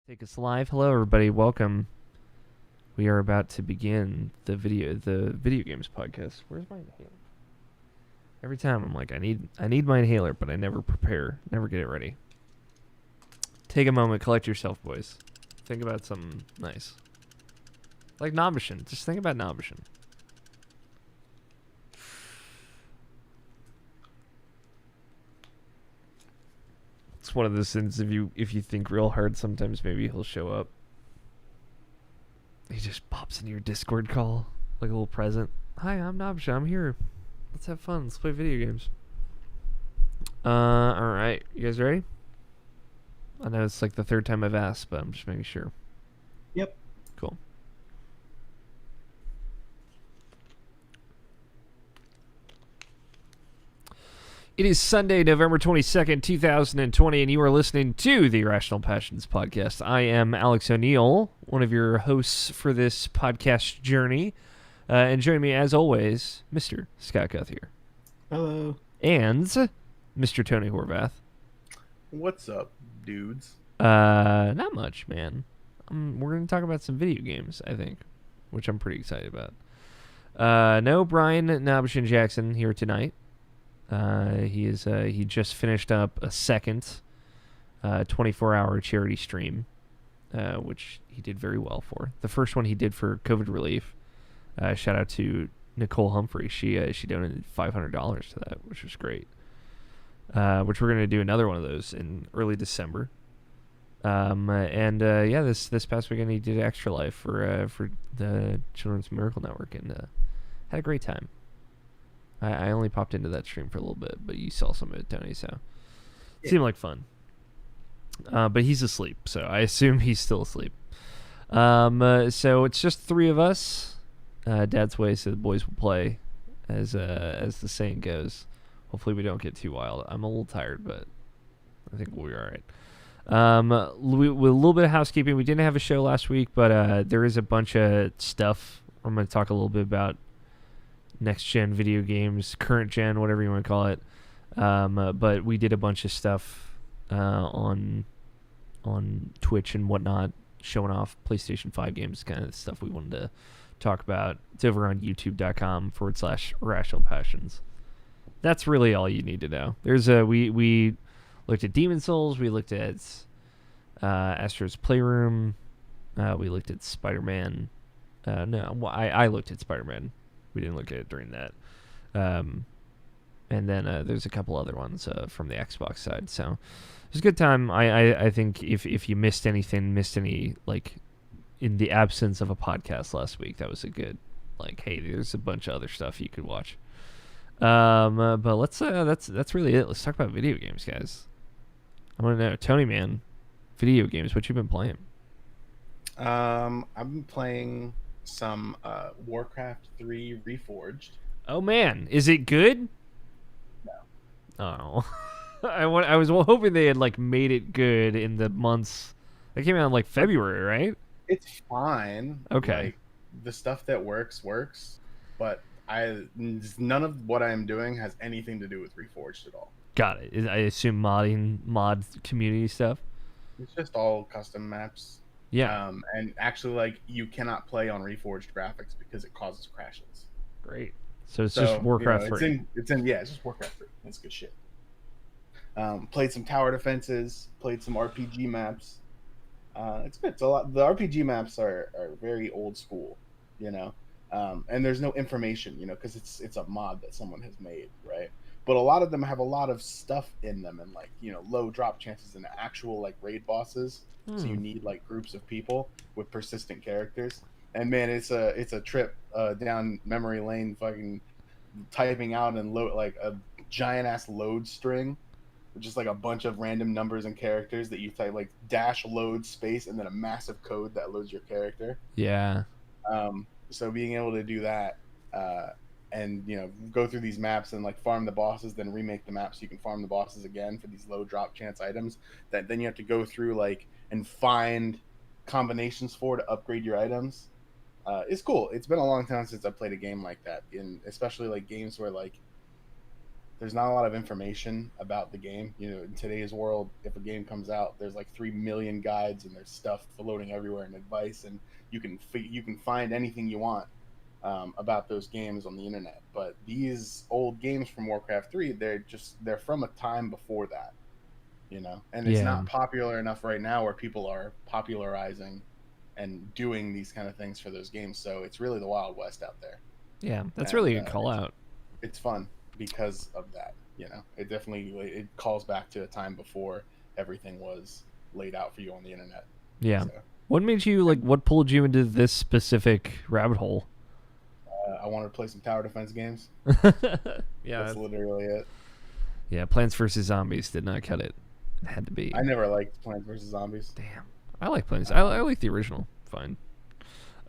Take us live. Hello, everybody. Welcome. We are about to begin the video games podcast. Where's my inhaler? Every time I'm like, I need my inhaler, but I never prepare, never get it ready. Take a moment, collect yourself, boys. Think about something nice, like Nobishin. Just think about Nobishin. It's one of those things. If you think real hard, sometimes maybe he'll show up. He just pops into your Discord call like a little present. Hi, I'm Nobsha. I'm here. Let's have fun. Let's play video games. All right. You guys ready? I know it's like the third time I've asked, but I'm just making sure. Yep. Cool. It is Sunday, November 22nd, 2020, and you are listening to the Irrational Passions podcast. I am Alex O'Neill, one of your hosts for this podcast journey. And joining me, as always, Mr. Scott Guthier. Hello. And Mr. Tony Horvath. What's up, dudes? Not much, man. We're going to talk about some video games, I think, which I'm pretty excited about. No Brian Nobishin Jackson here tonight. He just finished up a second 24-hour charity stream, which he did very well for. The first one he did for COVID relief. Shout out to Nicole Humphrey. She donated $500 to that, which was great. Which we're gonna do another one of those in early December. This past weekend he did Extra Life for the Children's Miracle Network and had a great time. I only popped into that stream for a little bit, but you saw some of it, Tony, so it seemed like fun. But he's asleep, so I assume he's still asleep. So it's just three of us. Dad's way, so the boys will play, as the saying goes. Hopefully we don't get too wild. I'm a little tired, but I think we'll be all right. With a little bit of housekeeping, we didn't have a show last week, but there is a bunch of stuff. I'm going to talk a little bit about next-gen video games, current-gen, whatever you want to call it. But we did a bunch of stuff on Twitch and whatnot, showing off PlayStation 5 games, kind of stuff we wanted to talk about. It's over on youtube.com/Irrational Passions. That's really all you need to know. We looked at Demon Souls, we looked at Astro's Playroom, we looked at Spider-Man. I looked at Spider-Man. We didn't look at it during that. And then there's a couple other ones from the Xbox side. So it was a good time. I think if you missed any, like, in the absence of a podcast last week, that was a good, like, hey, there's a bunch of other stuff you could watch. But that's really it. Let's talk about video games, guys. I want to know, Tony, man, video games, what you been playing? I've been playing some Warcraft 3 Reforged. Oh man, is it good? No. Oh, I was hoping they had like made it good in the months. They came out in like February, right? It's fine. Okay. Like, the stuff that works, but none of what I am doing has anything to do with Reforged at all. Got it. I assume mod community stuff. It's just all custom maps. Yeah. And actually, like, you cannot play on Reforged graphics because it causes crashes. Great. So it's just Warcraft 3. It's just Warcraft 3. That's good shit. Played some tower defenses. Played some RPG maps. It's good. It's a lot. The RPG maps are very old school, and there's no information, because it's a mod that someone has made, right? But a lot of them have a lot of stuff in them, and like low drop chances and actual like raid bosses. So you need like groups of people with persistent characters. And man, it's a trip down memory lane, fucking typing out and load like a giant ass load string, just like a bunch of random numbers and characters that you type, like dash load space and then a massive code that loads your character. Yeah. So being able to do that and go through these maps and like farm the bosses, then remake the map so you can farm the bosses again for these low drop chance items that then you have to go through like and find combinations for to upgrade your items. It's cool. It's been a long time since I played a game like that, especially like games where like there's not a lot of information about the game. You know, in today's world, if a game comes out, there's like 3 million guides and there's stuff floating everywhere and advice, and you can find anything you want about those games on the internet. But these old games from Warcraft 3, they're from a time before that, you know, and it's Yeah. not popular enough right now where people are popularizing and doing these kind of things for those games. So it's really the Wild West out there, Yeah. That's and really a good call out. it's fun because of that. You know, it definitely it calls back to a time before everything was laid out for you on the internet. Yeah. So What made you like? What pulled you into this specific rabbit hole? I wanted to play some tower defense games. Yeah. That's literally it. Yeah. Plants vs Zombies did not cut it. It had to be. I never liked Plants vs Zombies. Damn. I like Plants. I like the original. Fine.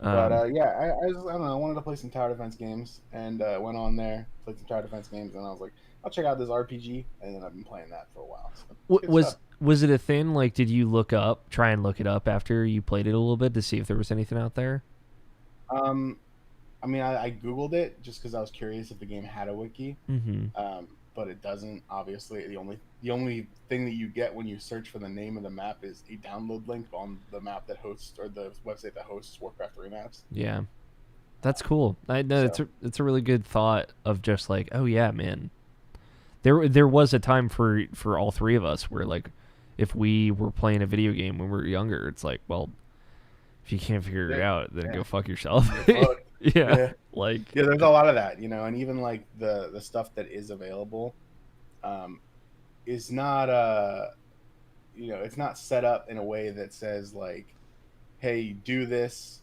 But yeah, I don't know. I wanted to play some tower defense games, and went on there, played some tower defense games, and I was like, I'll check out this RPG, and then I've been playing that for a while. So it's good stuff. Was it a thing? Like, did you try and look it up after you played it a little bit to see if there was anything out there? Um, I mean, I googled it just because I was curious if the game had a wiki, Mm-hmm. but it doesn't. Obviously, the only thing that you get when you search for the name of the map is a download link on the map that hosts, or the website that hosts Warcraft 3 maps. Yeah, that's cool. I know So it's a really good thought of just like, oh yeah, man. There was a time for all three of us where like, if we were playing a video game when we were younger, it's like, well, if you can't figure it out, then go fuck yourself. Fuck. Yeah, Yeah. like Yeah, there's a lot of that, you know, and even like the stuff that is available, um, is not you know, it's not set up in a way that says like, hey, do this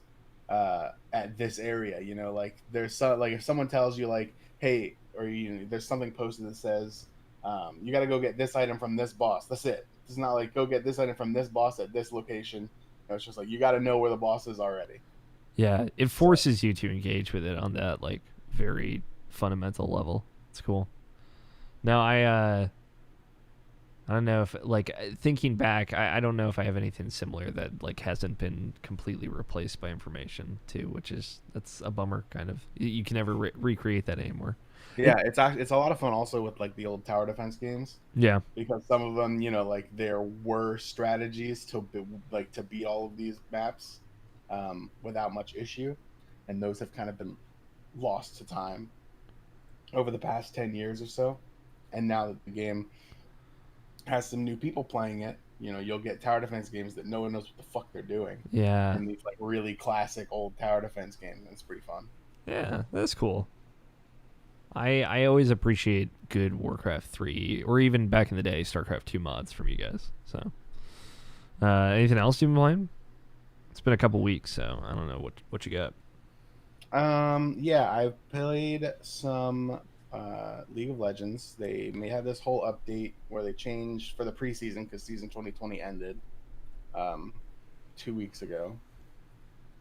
at this area, you know, like there's some, like if someone tells you like, hey, or you know, there's something posted that says you got to go get this item from this boss. That's it. It's not like go get this item from this boss at this location. You know, it's just like you got to know where the boss is already. yeah, it So forces you to engage with it on that like very fundamental level. It's cool. Now I don't know if like thinking back, I don't know if I have anything similar that like hasn't been completely replaced by information too, which is that's a bummer. Kind of, you can never recreate that anymore. yeah, it's actually it's a lot of fun also with like the old tower defense games, Yeah, because some of them, you know, like there were strategies like to beat all of these maps without much issue, and those have kind of been lost to time over the past 10 years or so. And now that the game has some new people playing it, you know, you'll get tower defense games that no one knows what the fuck they're doing, yeah, and these like really classic old tower defense games, and it's pretty fun. yeah. That's cool. I always appreciate good Warcraft 3 or even back in the day StarCraft 2 mods from you guys. So, anything else you've been playing? It's been a couple weeks, so I don't know what you got. Yeah, I've played some League of Legends. They may have this whole update where they changed for the preseason because season 2020 ended um, 2 weeks ago.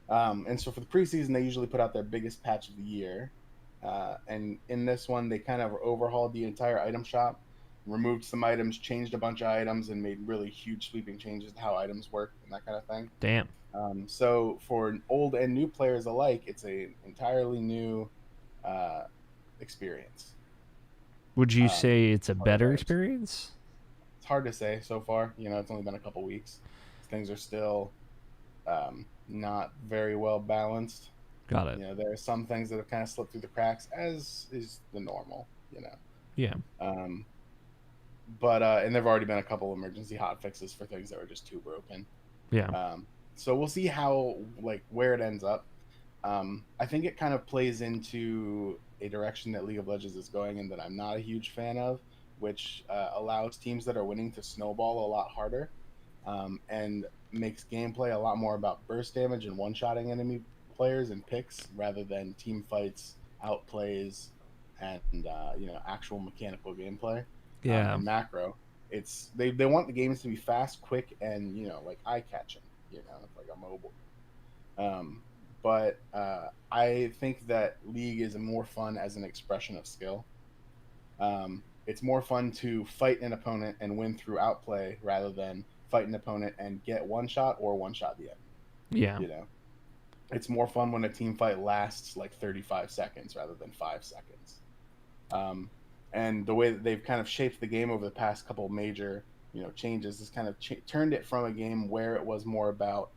And so for the preseason, they usually put out their biggest patch of the year. And in this one, they kind of overhauled the entire item shop, removed some items, changed a bunch of items, and made really huge sweeping changes to how items work and that kind of thing. Damn. So for old and new players alike, it's an entirely new experience. Would you Um, say it's a for better players. experience? It's hard to say so far. You know, it's only been a couple weeks. Things are still not very well balanced. Got it. You know, there are some things that have kind of slipped through the cracks, as is the normal. You know, Yeah. um, but and there've already been a couple emergency hot fixes for things that were just too broken. Yeah. So we'll see how like where it ends up. I think it kind of plays into a direction that League of Legends is going in that I'm not a huge fan of, which allows teams that are winning to snowball a lot harder, and makes gameplay a lot more about burst damage and one-shotting enemy players and picks rather than team fights, outplays, and you know, actual mechanical gameplay Yeah. and macro. It's they want the games to be fast, quick, and you know, like eye-catching. You know, like a mobile. But I think that League is more fun as an expression of skill. It's more fun to fight an opponent and win through outplay rather than fight an opponent and get one shot or one shot the enemy. Yeah. You know, it's more fun when a team fight lasts like 35 seconds rather than 5 seconds. And the way that they've kind of shaped the game over the past couple major, changes has kind of turned it from a game where it was more about,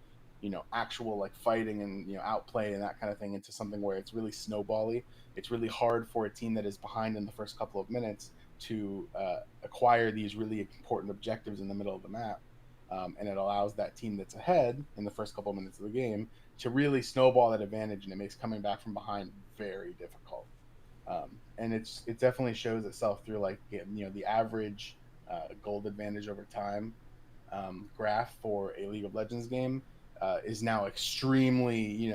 actual like fighting and outplay and that kind of thing into something where it's really snowbally. It's really hard for a team that is behind in the first couple of minutes to acquire these really important objectives in the middle of the map. And it allows that team that's ahead in the first couple of minutes of the game to really snowball that advantage, and it makes coming back from behind very difficult. And it definitely shows itself through like the average gold advantage over time graph for a League of Legends game is now extremely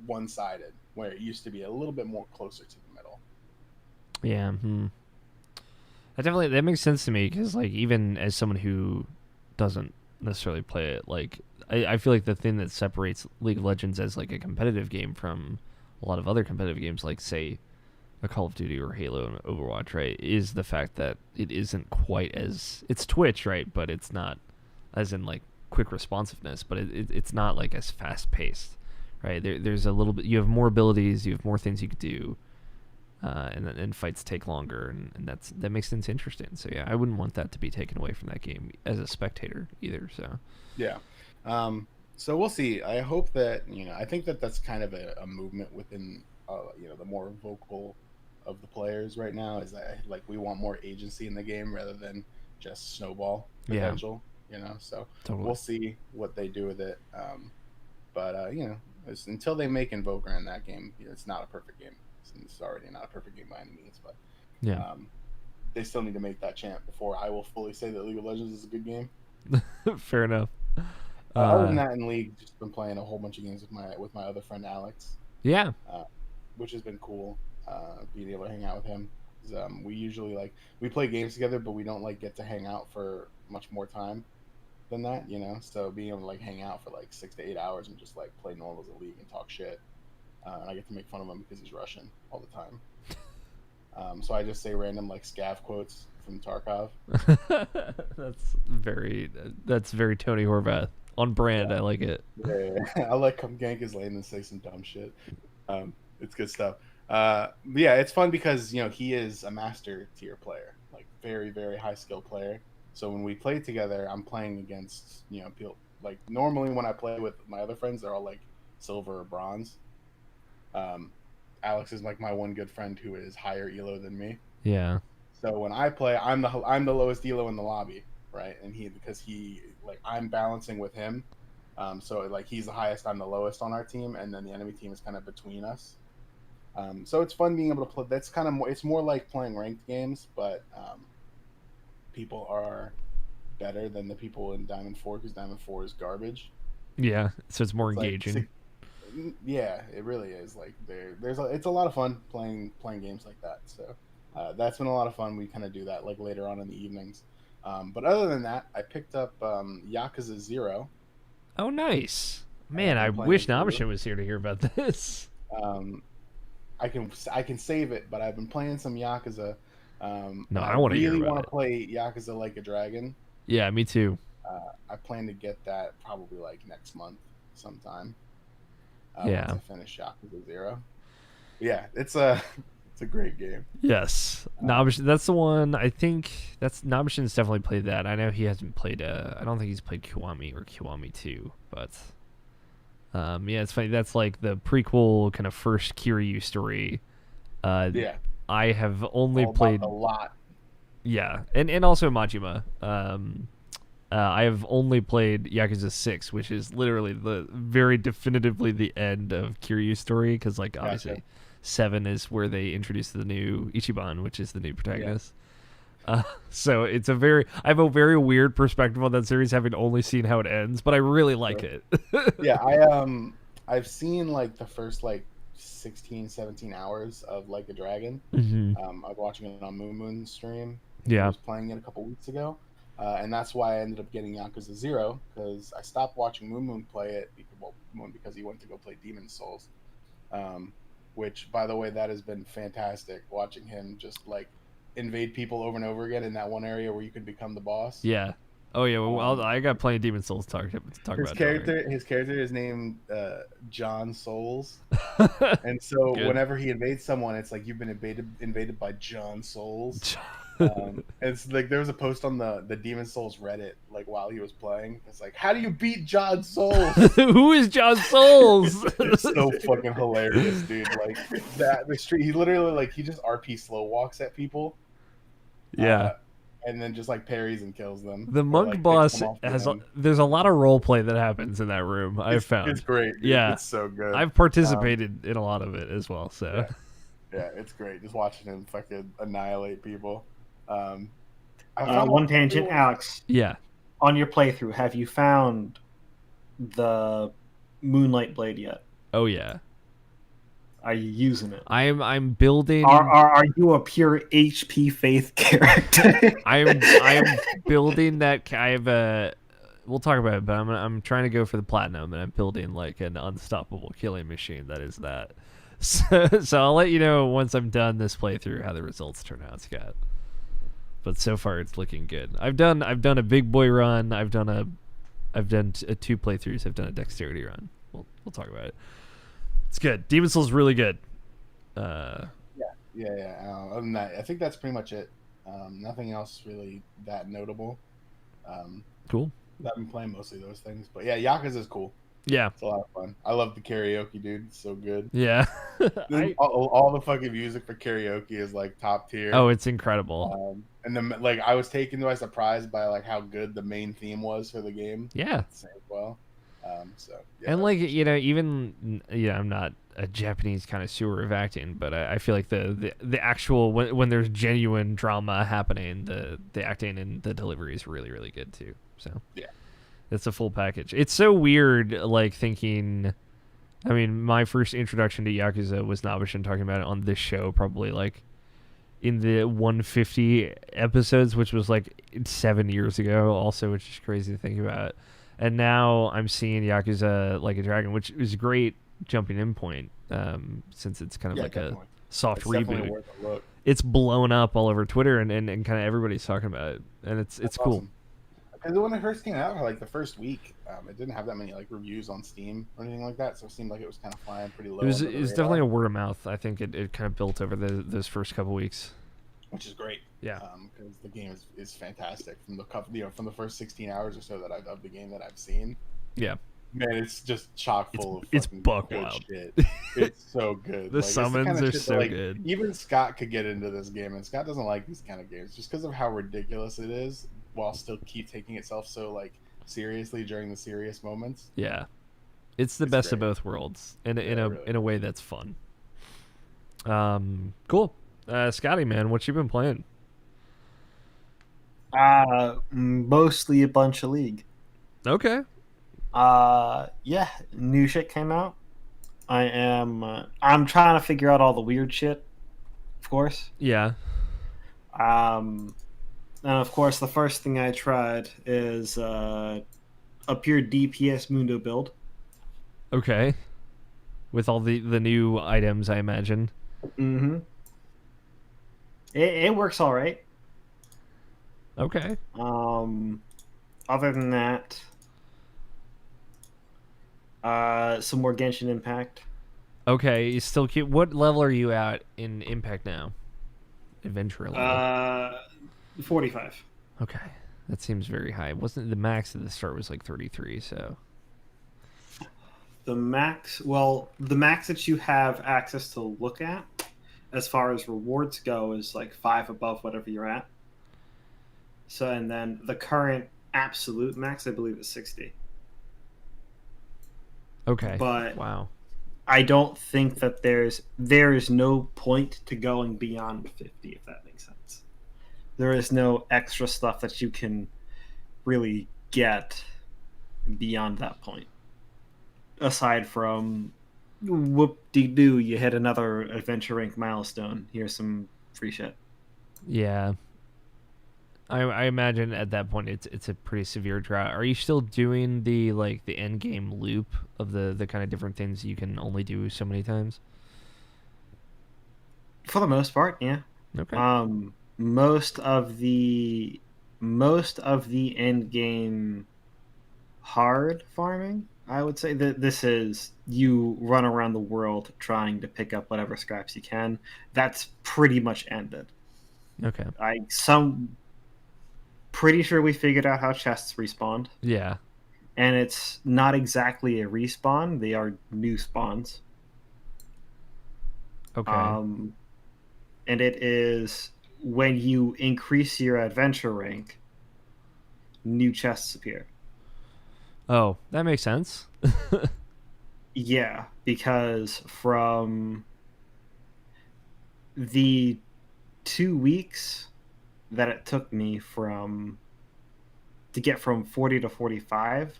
one sided, where it used to be a little bit more closer to the middle. Yeah. That makes sense to me because like even as someone who doesn't necessarily play it, like I feel like the thing that separates League of Legends as like a competitive game from a lot of other competitive games, like say a Call of Duty or Halo and Overwatch, right, is the fact that it isn't quite as it's Twitch, right, but it's not as in like quick responsiveness, but it's not like as fast paced, right? There's a little bit. You have more abilities, you have more things you could do, and fights take longer, and that makes things interesting. So yeah, I wouldn't want that to be taken away from that game as a spectator either. So yeah. So we'll see. I hope that I think that that's kind of a movement within the more vocal of the players right now is that like we want more agency in the game rather than just snowball yeah, potential. So totally. we'll see what they do with it. But until they make Invoker in that game, it's not a perfect game. It's already not a perfect game by any means, but Yeah. they still need to make that champ before I will fully say that League of Legends is a good game. Fair enough. Other than that, in League, just been playing a whole bunch of games with my other friend Alex, Yeah. which has been cool. Being able to hang out with him. We usually we play games together, but we don't like get to hang out for much more time than that. So being able to like hang out for like 6 to 8 hours and just like play normals at League and talk shit. And I get to make fun of him because he's Russian all the time. So I just say random like scav quotes from Tarkov. That's very Tony Horvath on brand. Yeah. I like it. I like come gank his lane and say some dumb shit. It's good stuff. Yeah, it's fun because he is a master tier player, like very very high skill player. So when we play together, I'm playing against people like normally when I play with my other friends, they're all like silver or bronze. Um, Alex is like my one good friend who is higher elo than me. Yeah. So when I play, I'm the lowest elo in the lobby, right? And because he like I'm balancing with him. So like he's the highest, I'm the lowest on our team, and then the enemy team is kind of between us. So it's fun being able to play. That's kind of more. It's more like playing ranked games, but people are better than the people in Diamond 4 because Diamond 4 is garbage. Yeah. So it's more It's like engaging. yeah, it really is. Like it's a lot of fun playing games like that. So that's been a lot of fun. We kind of do that like later on in the evenings. But other than that, I picked up Yakuza 0. Oh, nice. And I've Man, I been playing wish through. Nabishin was here to hear about this. Um, I can save it, but I've been playing some Yakuza, No, and I I want to hear really about want it. to play Yakuza Like a Dragon. Yeah, me too. I plan to get that probably like next month sometime. Once Yeah. I finish Yakuza 0. Yeah, it's a it's a great game. Yes. Nabishin, that's the one. I think that's Nabishin's definitely played that. I know he hasn't played. I don't think he's played Kiwami or Kiwami 2, but yeah, it's funny. That's like the prequel kind of first Kiryu story. Uh, Yeah, I have only all about the played. lot. Yeah, and also Majima. I have only played Yakuza 6, which is literally the very definitively the end of Kiryu's story, because like obviously Gotcha. 7 is where they introduce the new Ichiban, which is the new Yeah, protagonist. So I have a very weird perspective on that series, having only seen how it ends, but I really like sure. it. Yeah, I've seen like the first like 16, 17 hours of Like a Dragon. Hmm. I was watching it on Moon's stream. He Yeah. was playing it a couple weeks ago, and that's why I ended up getting Yakuza 0 because I stopped watching Moon play it because he went to go play Demon Souls. Um, which, by the way, that has been fantastic watching him just like invade people over and over again in that one area where you could become the boss. Yeah. Oh yeah, well, Um, I got plenty of Demon Souls to talk his about. Don't worry. character is named John Souls, and so Good. whenever he invades someone, it's like you've been invaded by John Souls. It's like there was a post on the Demon Souls Reddit like while he was playing. It's like, how do you beat John Souls? Who is John Souls? It's so fucking hilarious, dude. Like that the street he literally like he just RP slow walks at people, Yeah. and then just like parries and kills them. The Or, monk like, picks boss them off the has end. there's a lot of role play that happens in that room. I've found. It's great, dude. Yeah, It's so good. I've participated in a lot of it as well. So Yeah, it's great. Just watching him fucking annihilate people. I found One tangent, Alex. yeah. On your playthrough, have you found the Moonlight Blade yet? Oh yeah. Are you using it? I'm building. Are you a pure HP Faith character? I'm building that. I have a. We'll talk about it, but I'm trying to go for the platinum, and I'm building like an unstoppable killing machine. That is that. So I'll let you know once I'm done this playthrough how the results turn out, Scott. But so far it's looking good. I've done a big boy run. I've done 2 playthroughs. I've done a dexterity run. We'll talk about it. It's good. Demon Souls is really good. Yeah. Other than that, I think that's pretty much it. Nothing else really that notable. Cool. I've been playing mostly those things, but yeah, Yakuza is cool. Yeah. It's a lot of fun. I love the karaoke, dude. It's so good. Yeah. All the fucking music for karaoke is like top tier. Oh, it's incredible. And then like I was taken by surprise by like how good the main theme was for the game. Yeah. Same well. So yeah. And like even I'm not a Japanese connoisseur of acting, but I feel like the actual when there's genuine drama happening, the acting and the delivery is really really good too. So yeah, it's a full package. It's so weird, like thinking. I mean, my first introduction to Yakuza was Nabishin talking about it on this show, probably like in the 150 episodes, which was like 7 years ago. Also, which is crazy to think about. And now I'm seeing Yakuza Like a Dragon, which is a great jumping in point, since it's kind of like definitely. a soft It's reboot. definitely worth a look. It's blown up all over Twitter, and kind of everybody's talking about it, and it's cool. Awesome. Because when it first came out, like the first week, it didn't have that many like reviews on Steam or anything like that, so it seemed like it was kind of flying pretty low. It was under the radar, definitely a word of mouth. I think it kind of built over those first couple weeks. which is great. Yeah. Because the game is fantastic from from the first 16 hours or so of the game that I've seen. Yeah. Man, it's just chock full of it's fucking buck good wild. shit. It's so good. The it's summons kind of are shit so that, like, good. Even Scott could get into this game, and Scott doesn't like these kind of games just because of how ridiculous it is, while still keep taking itself so like seriously during the serious moments. Yeah. It's the best of great. both worlds in really. a way that's fun. Cool. Scotty, man, what you been playing? Mostly a bunch of League. Okay. Yeah, new shit came out. I'm trying to figure out all the weird shit, of course. Yeah. And of course, the first thing I tried is a pure DPS Mundo build. Okay. With all the new items, I imagine. Mm-hmm. It works all right. Okay. Other than that, some more Genshin Impact. Okay, you still keep. What level are you at in Impact now? Adventure level. 45. Okay, that seems very high. Wasn't the max at the start was like 33? So. The max that you have access to look at, as far as rewards go, is like 5 above whatever you're at. So, and then the current absolute max, I believe, is 60. Okay. But wow. I don't think that there is no point to going beyond 50, if that makes sense. There is no extra stuff that you can really get beyond that point. Aside from whoop-de-doo, you hit another adventure rank milestone. Here's some free shit. Yeah. I imagine at that point it's a pretty severe drought. Are you still doing the end game loop of the kind of different things you can only do so many times? For the most part, yeah. Okay. Most of the most of the end game hard farming, I would say that this is you run around the world trying to pick up whatever scraps you can. That's pretty much ended. Okay. Some pretty sure we figured out how chests respawned, Yeah. and it's not exactly a respawn; they are new spawns. Okay. And it is when you increase your adventure rank, new chests appear. Oh, that makes sense. Yeah, because from the 2 weeks that it took me to get from 40 to 45,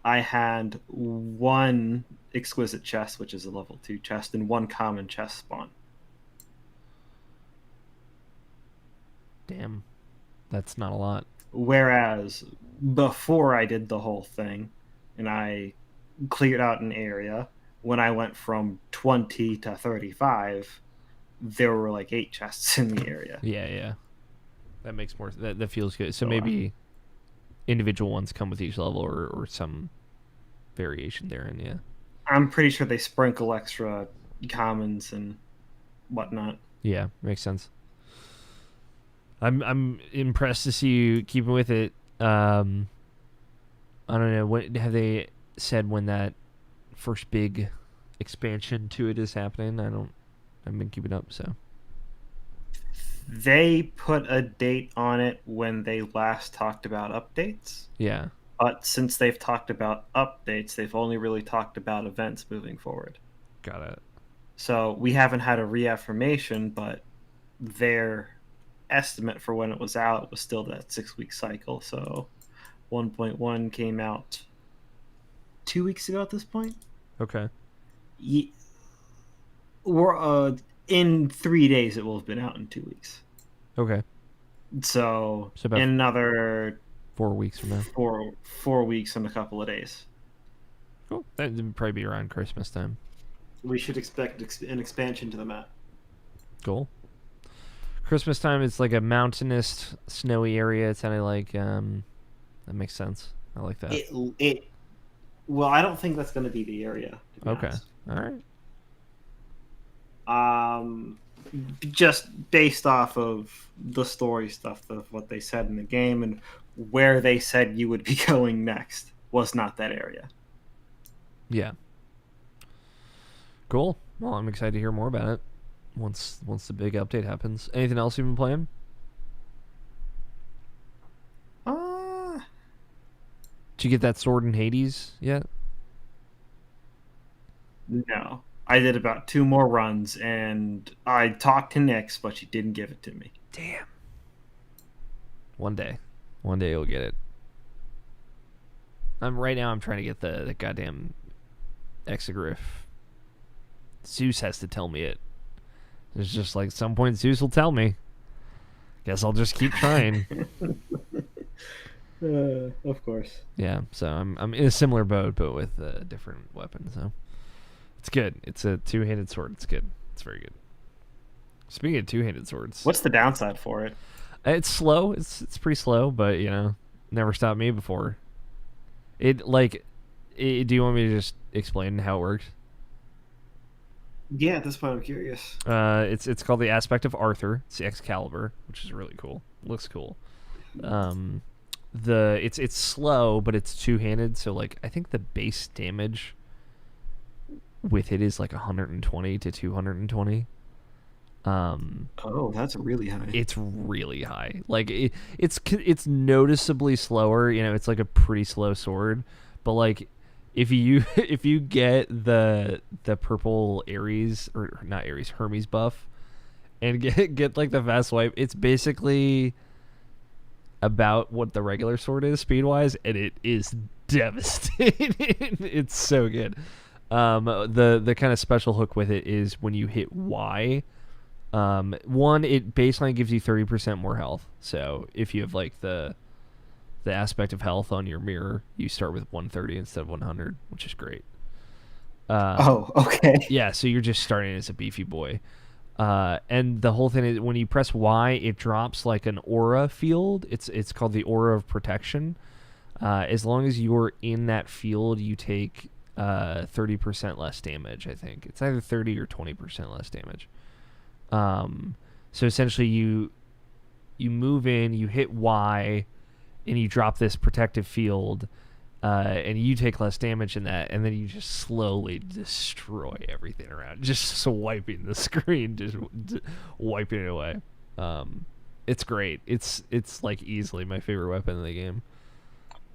I had one exquisite chest, which is a level 2 chest, and one common chest spawn. Damn. That's not a lot. Whereas before I did the whole thing and I cleared out an area, when I went from 20 to 35, there were like 8 chests in the area. Yeah. That makes more... That feels good. So So, maybe individual ones come with each level or some variation therein, yeah. I'm pretty sure they sprinkle extra commons and whatnot. Yeah, makes sense. I'm impressed to see you keeping with it. I don't know. What have they said when that first big expansion to it is happening? I've been keeping up, so. They put a date on it when they last talked about updates. Yeah. But since they've talked about updates, they've only really talked about events moving forward. Got it. So we haven't had a reaffirmation, but their estimate for when it was out was still that 6-week cycle. So 1.1 came out 2 weeks ago at this point. Okay. We're in 3 days it will have been out in 2 weeks. Okay. So about in another 4 weeks from now. 4 weeks and a couple of days. Cool. That would probably be around Christmas time. We should expect an expansion to the map. Cool. Christmas time, it's like a mountainous, snowy area. It sounded like that makes sense. I like that. Well, I don't think that's going to be the area. To be Okay. honest. All right. Just based off of the story stuff of what they said in the game and where they said you would be going next was not that area. Yeah. Cool. Well, I'm excited to hear more about it once the big update happens. Anything else you've been playing? Did you get that sword in Hades yet? No. I did about 2 more runs, and I talked to Nyx, but she didn't give it to me. Damn. One day you'll get it. Right now I'm trying to get the goddamn exogryph. Zeus has to tell me it. It's just like some point Zeus will tell me. Guess I'll just keep trying. Of course. Yeah, so I'm in a similar boat, but with a different weapon. So it's good. It's a 2-handed sword. It's good. It's very good. Speaking of 2-handed swords, What's the downside for it? it's slow. It's pretty slow, but never stopped me before. Do you want me to just explain how it works? Yeah, at this point I'm curious. It's called the Aspect of Arthur. It's the Excalibur, which is really cool. Looks cool. It's slow, but it's 2-handed, so like I think the base damage with it is like 120 to 220. Oh, that's really high. It's really high. Like it's noticeably slower. It's like a pretty slow sword, but like if you get the purple Ares or not Ares Hermes buff and get like the fast swipe, it's basically about what the regular sword is speed wise, and it is devastating. It's so good. The kind of special hook with it is when you hit Y. One, it baseline gives you 30% more health. So if you have like the aspect of health on your mirror, you start with 130 instead of 100, which is great. Okay. Yeah, so you're just starting as a beefy boy. And the whole thing is when you press Y, it drops like an aura field. It's called the aura of protection. As long as you're in that field, you take 30% less damage. I think it's either 30 or 20% less damage. So essentially, you move in, you hit Y, and you drop this protective field, and you take less damage in that, and then you just slowly destroy everything around, just swiping the screen, just wiping it away. It's great. It's like easily my favorite weapon in the game.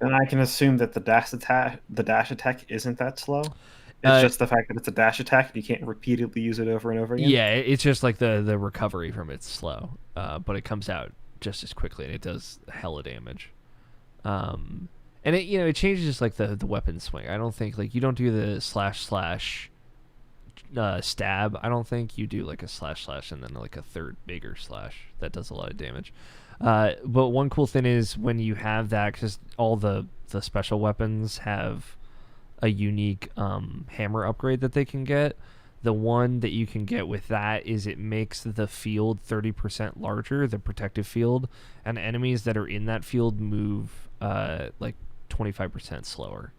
And I can assume that the dash attack isn't that slow. It's just the fact that it's a dash attack and you can't repeatedly use it over and over again. Yeah, it's just like the recovery from it's slow, but it comes out just as quickly and it does hella damage. And it changes like the weapon swing. I don't think like you don't do the slash stab. I don't think you do like a slash and then like a third bigger slash that does a lot of damage. But one cool thing is when you have that, because all the special weapons have a unique hammer upgrade that they can get. The one that you can get with that is it makes the field 30% larger, the protective field, and enemies that are in that field move like 25% slower.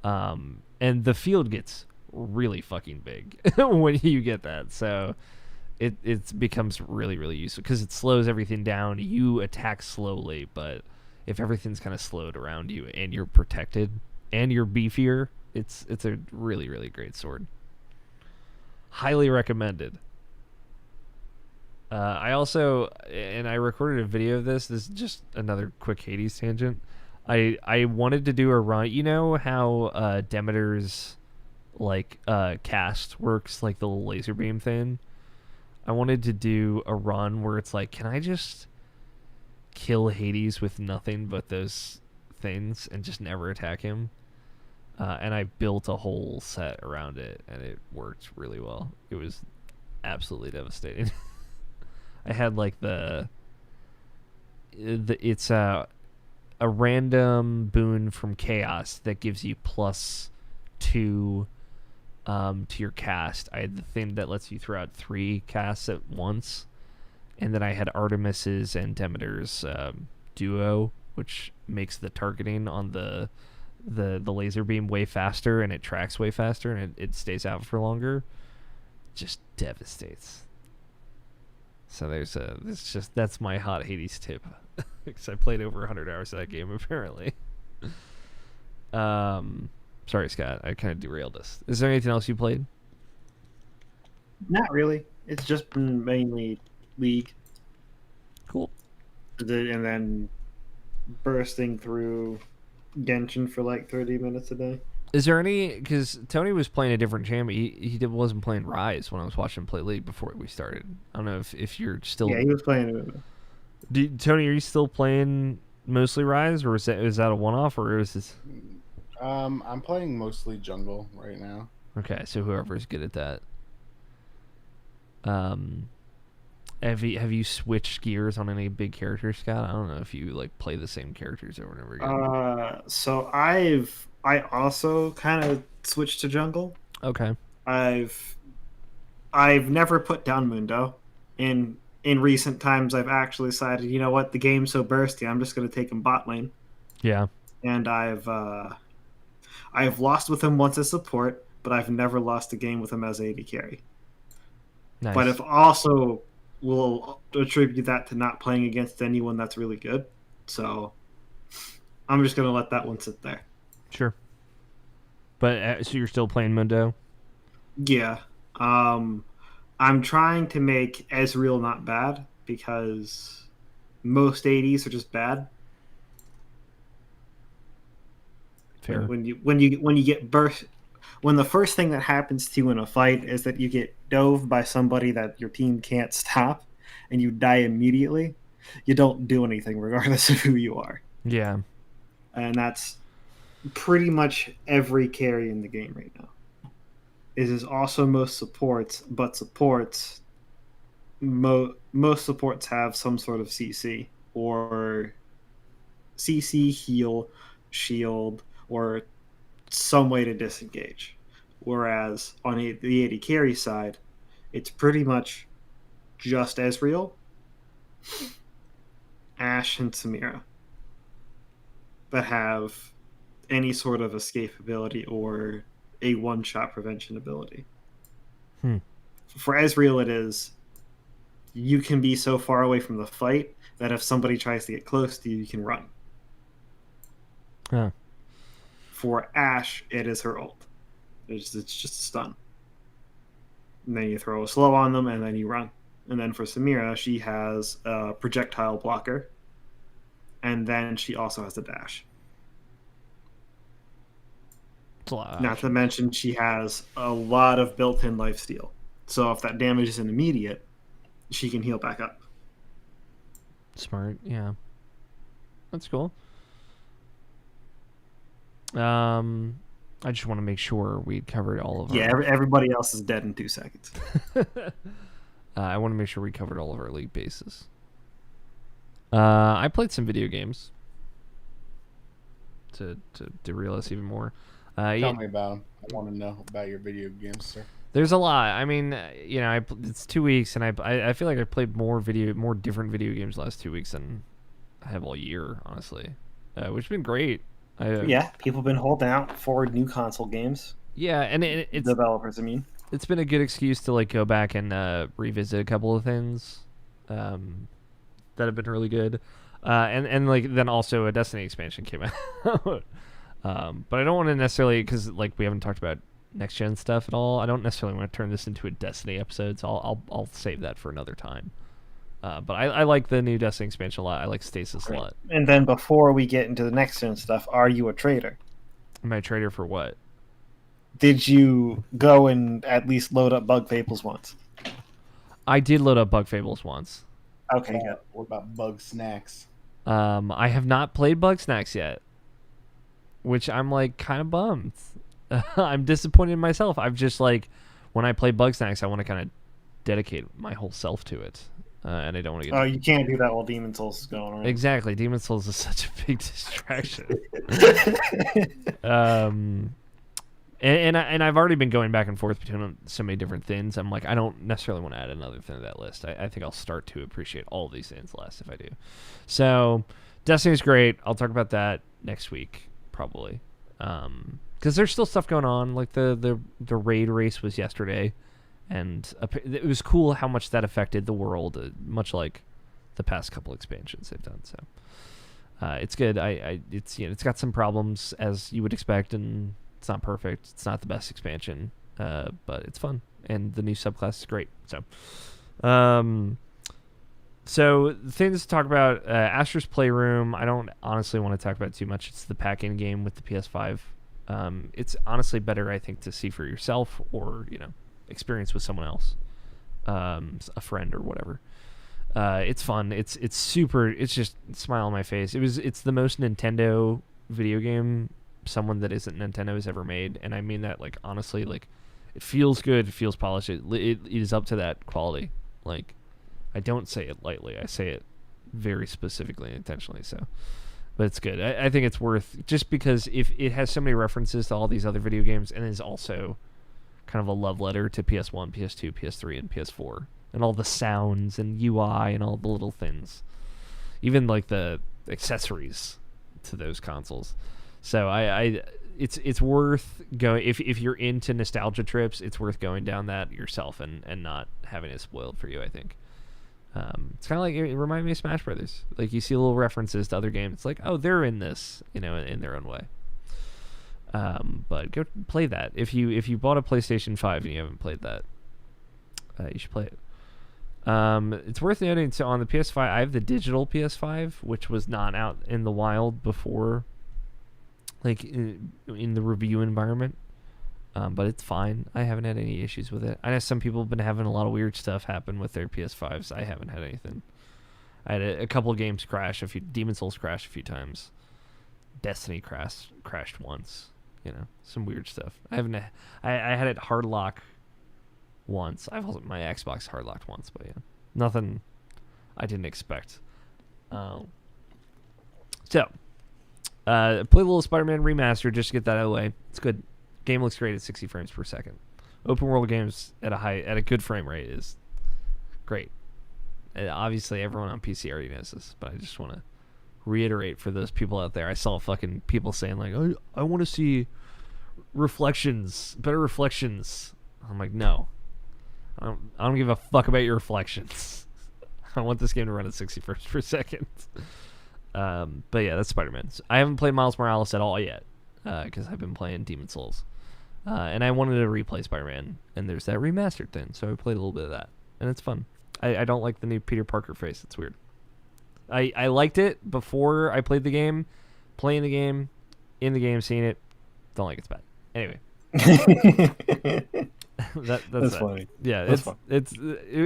And the field gets really fucking big when you get that. So it becomes really, really useful because it slows everything down. You attack slowly, but if everything's kind of slowed around you and you're protected and you're beefier, it's a really, really great sword. Highly recommended. I also, and I recorded a video of this. This is just another quick Hades tangent. I wanted to do a run. You know how Demeter's like cast works, like the little laser beam thing. I wanted to do a run where it's like, can I just kill Hades with nothing but those things and just never attack him? And I built a whole set around it, and it worked really well. It was absolutely devastating. I had like it's a random boon from Chaos that gives you +2 to your cast. I had the thing that lets you throw out 3 casts at once, and then I had Artemis's and Demeter's duo, which makes the targeting on the laser beam way faster, and it tracks way faster, and it stays out for longer. Just devastates. So that's my hot Hades tip, because I played over 100 hours of that game apparently. Sorry, Scott, I kind of derailed us. Is there anything else you played? Not really. It's just been mainly League. Cool. And then bursting through Genshin for like 30 minutes a day. Is there any, because Tony was playing a different champ, he wasn't playing Rise when I was watching him play League before we started. I don't know if you're still... Yeah, he was playing... Tony, are you still playing mostly Rise, or is that a one-off, or is this... I'm playing mostly jungle right now. Okay, so whoever's good at that. Have you switched gears on any big characters, Scott? I don't know if you like play the same characters over and over again. So I also kind of switched to jungle. Okay. I've never put down Mundo. In recent times, I've actually decided, you know what, the game's so bursty, I'm just going to take him bot lane. Yeah. And I've lost with him once as support, but I've never lost a game with him as AD carry. Nice. But I've also will attribute that to not playing against anyone that's really good. So I'm just going to let that one sit there. Sure. But so you're still playing Mundo? Yeah. I'm trying to make Ezreal not bad because most ADs are just bad. Fair. When you get burst, when the first thing that happens to you in a fight is that you get dove by somebody that your team can't stop, and you die immediately, you don't do anything regardless of who you are. Yeah. And that's pretty much every carry in the game right now. It is also most supports, but most supports have some sort of CC or CC, heal, shield, or some way to disengage. Whereas on the AD carry side, it's pretty much just Ezreal, Ashe, and Samira that have any sort of escape ability or a one-shot prevention ability. For Ezreal, it is you can be so far away from the fight that if somebody tries to get close to you, you can run. Huh. For Ashe, it is her ult. It's just a stun. And then you throw a slow on them, and then you run. And then for Samira, she has a projectile blocker, and then she also has a dash. Not to mention, she has a lot of built-in lifesteal. So if that damage isn't immediate, she can heal back up. Smart, yeah. That's cool. I just want to make sure we covered all of our... Yeah, everybody else is dead in 2 seconds. I want to make sure we covered all of our league bases. I played some video games to derail us even more. Tell me about them. I want to know about your video games, sir. There's a lot. I mean, it's 2 weeks, and I feel like I played more different video games the last 2 weeks than I have all year, honestly, which has been great. People have been holding out for new console games. Yeah, and it's developers. I mean, it's been a good excuse to like go back and revisit a couple of things that have been really good, and like then also a Destiny expansion came out. But I don't want to necessarily, because like we haven't talked about next gen stuff at all. I don't necessarily want to turn this into a Destiny episode, so I'll save that for another time. But I like the new Destiny expansion a lot. I like Stasis a lot. And then before we get into the next gen stuff, are you a trader? Am I a trader for what? Did you go and at least load up Bug Fables once? I did load up Bug Fables once. Okay, good. What about Bug Snacks? I have not played Bug Snacks yet, which I'm like kind of bummed. I'm disappointed in myself. I've just like, when I play Bug Snacks, I want to kind of dedicate my whole self to it. And I don't want to get... Oh, you can't do that while Demon Souls is going on. Exactly. Demon Souls is such a big distraction. And I've already been going back and forth between so many different things. I'm like, I don't necessarily want to add another thing to that list. I think I'll start to appreciate all of these things less if I do. So, Destiny's great. I'll talk about that next week, probably. Because there's still stuff going on. Like, the raid race was yesterday. And it was cool how much that affected the world, much like the past couple expansions they've done. So it's good. It's got some problems as you would expect, and it's not perfect. It's not the best expansion, but it's fun, and the new subclass is great. So things to talk about: Astro's Playroom. I don't honestly want to talk about it too much. It's the pack-in game with the PS5. It's honestly better, I think, to see for yourself, or experience with someone else, a friend or whatever. It's fun. It's super. It's just smile on my face. It's the most Nintendo video game someone that isn't Nintendo has ever made, and I mean that like honestly. Like, it feels good. It feels polished. It is up to that quality. Like, I don't say it lightly. I say it very specifically and intentionally. So, but it's good. I think it's worth, just because if it has so many references to all these other video games, and is also kind of a love letter to PS1, PS2, PS3, and PS4, and all the sounds and UI and all the little things, even like the accessories to those consoles. So it's worth going, if you're into nostalgia trips, it's worth going down that yourself and not having it spoiled for you, I think. It's kind of like, it reminded me of Smash Brothers. Like, you see little references to other games. It's like, oh, they're in this, in their own way. But go play that. If you bought a PlayStation 5 and you haven't played that, you should play it. It's worth noting, so on the PS5, I have the digital PS5, which was not out in the wild before, like in the review environment. But it's fine. I haven't had any issues with it. I know some people have been having a lot of weird stuff happen with their PS5s. I haven't had anything. I had a couple games crash. Demon Souls crashed a few times. Destiny crashed once. Some weird stuff. I had it hard lock once. I've also my Xbox hard locked once, but yeah, nothing I didn't expect. So, play a little Spider-Man Remastered just to get that out of the way. It's good. Game looks great at 60 frames per second. Open world games at a good frame rate is great. Obviously, everyone on PC already knows this, but I just want to reiterate for those people out there. I saw fucking people saying like, I want to see better reflections. I'm like, no, I don't give a fuck about your reflections. I want this game to run at 60 frames per second. But yeah, that's Spider-Man. So I haven't played Miles Morales at all yet because I've been playing Demon Souls, and I wanted to replay Spider-Man, and there's that remastered thing, so I played a little bit of that, and it's fun. I don't like the new Peter Parker face. It's weird. I liked it before I played the game, playing the game, in the game, seeing it. Don't like it's bad. Anyway. That's funny. Yeah, that's fun.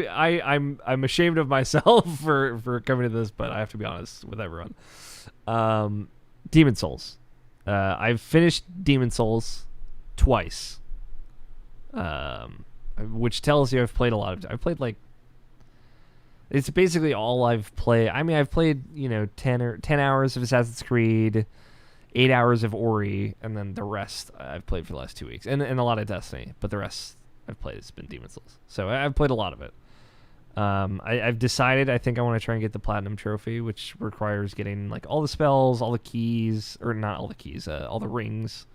I'm ashamed of myself for coming to this, but I have to be honest with everyone. Demon Souls. I've finished Demon Souls twice. Which tells you I've played a lot of. I've played like. It's basically all I've played. I mean, I've played 10 hours of Assassin's Creed, 8 hours of Ori, and then the rest I've played for the last 2 weeks, and a lot of Destiny. But the rest I've played has been Demon Souls. So I've played a lot of it. I've decided I think I want to try and get the Platinum Trophy, which requires getting like all the spells, all the keys, or not all the keys, all the rings,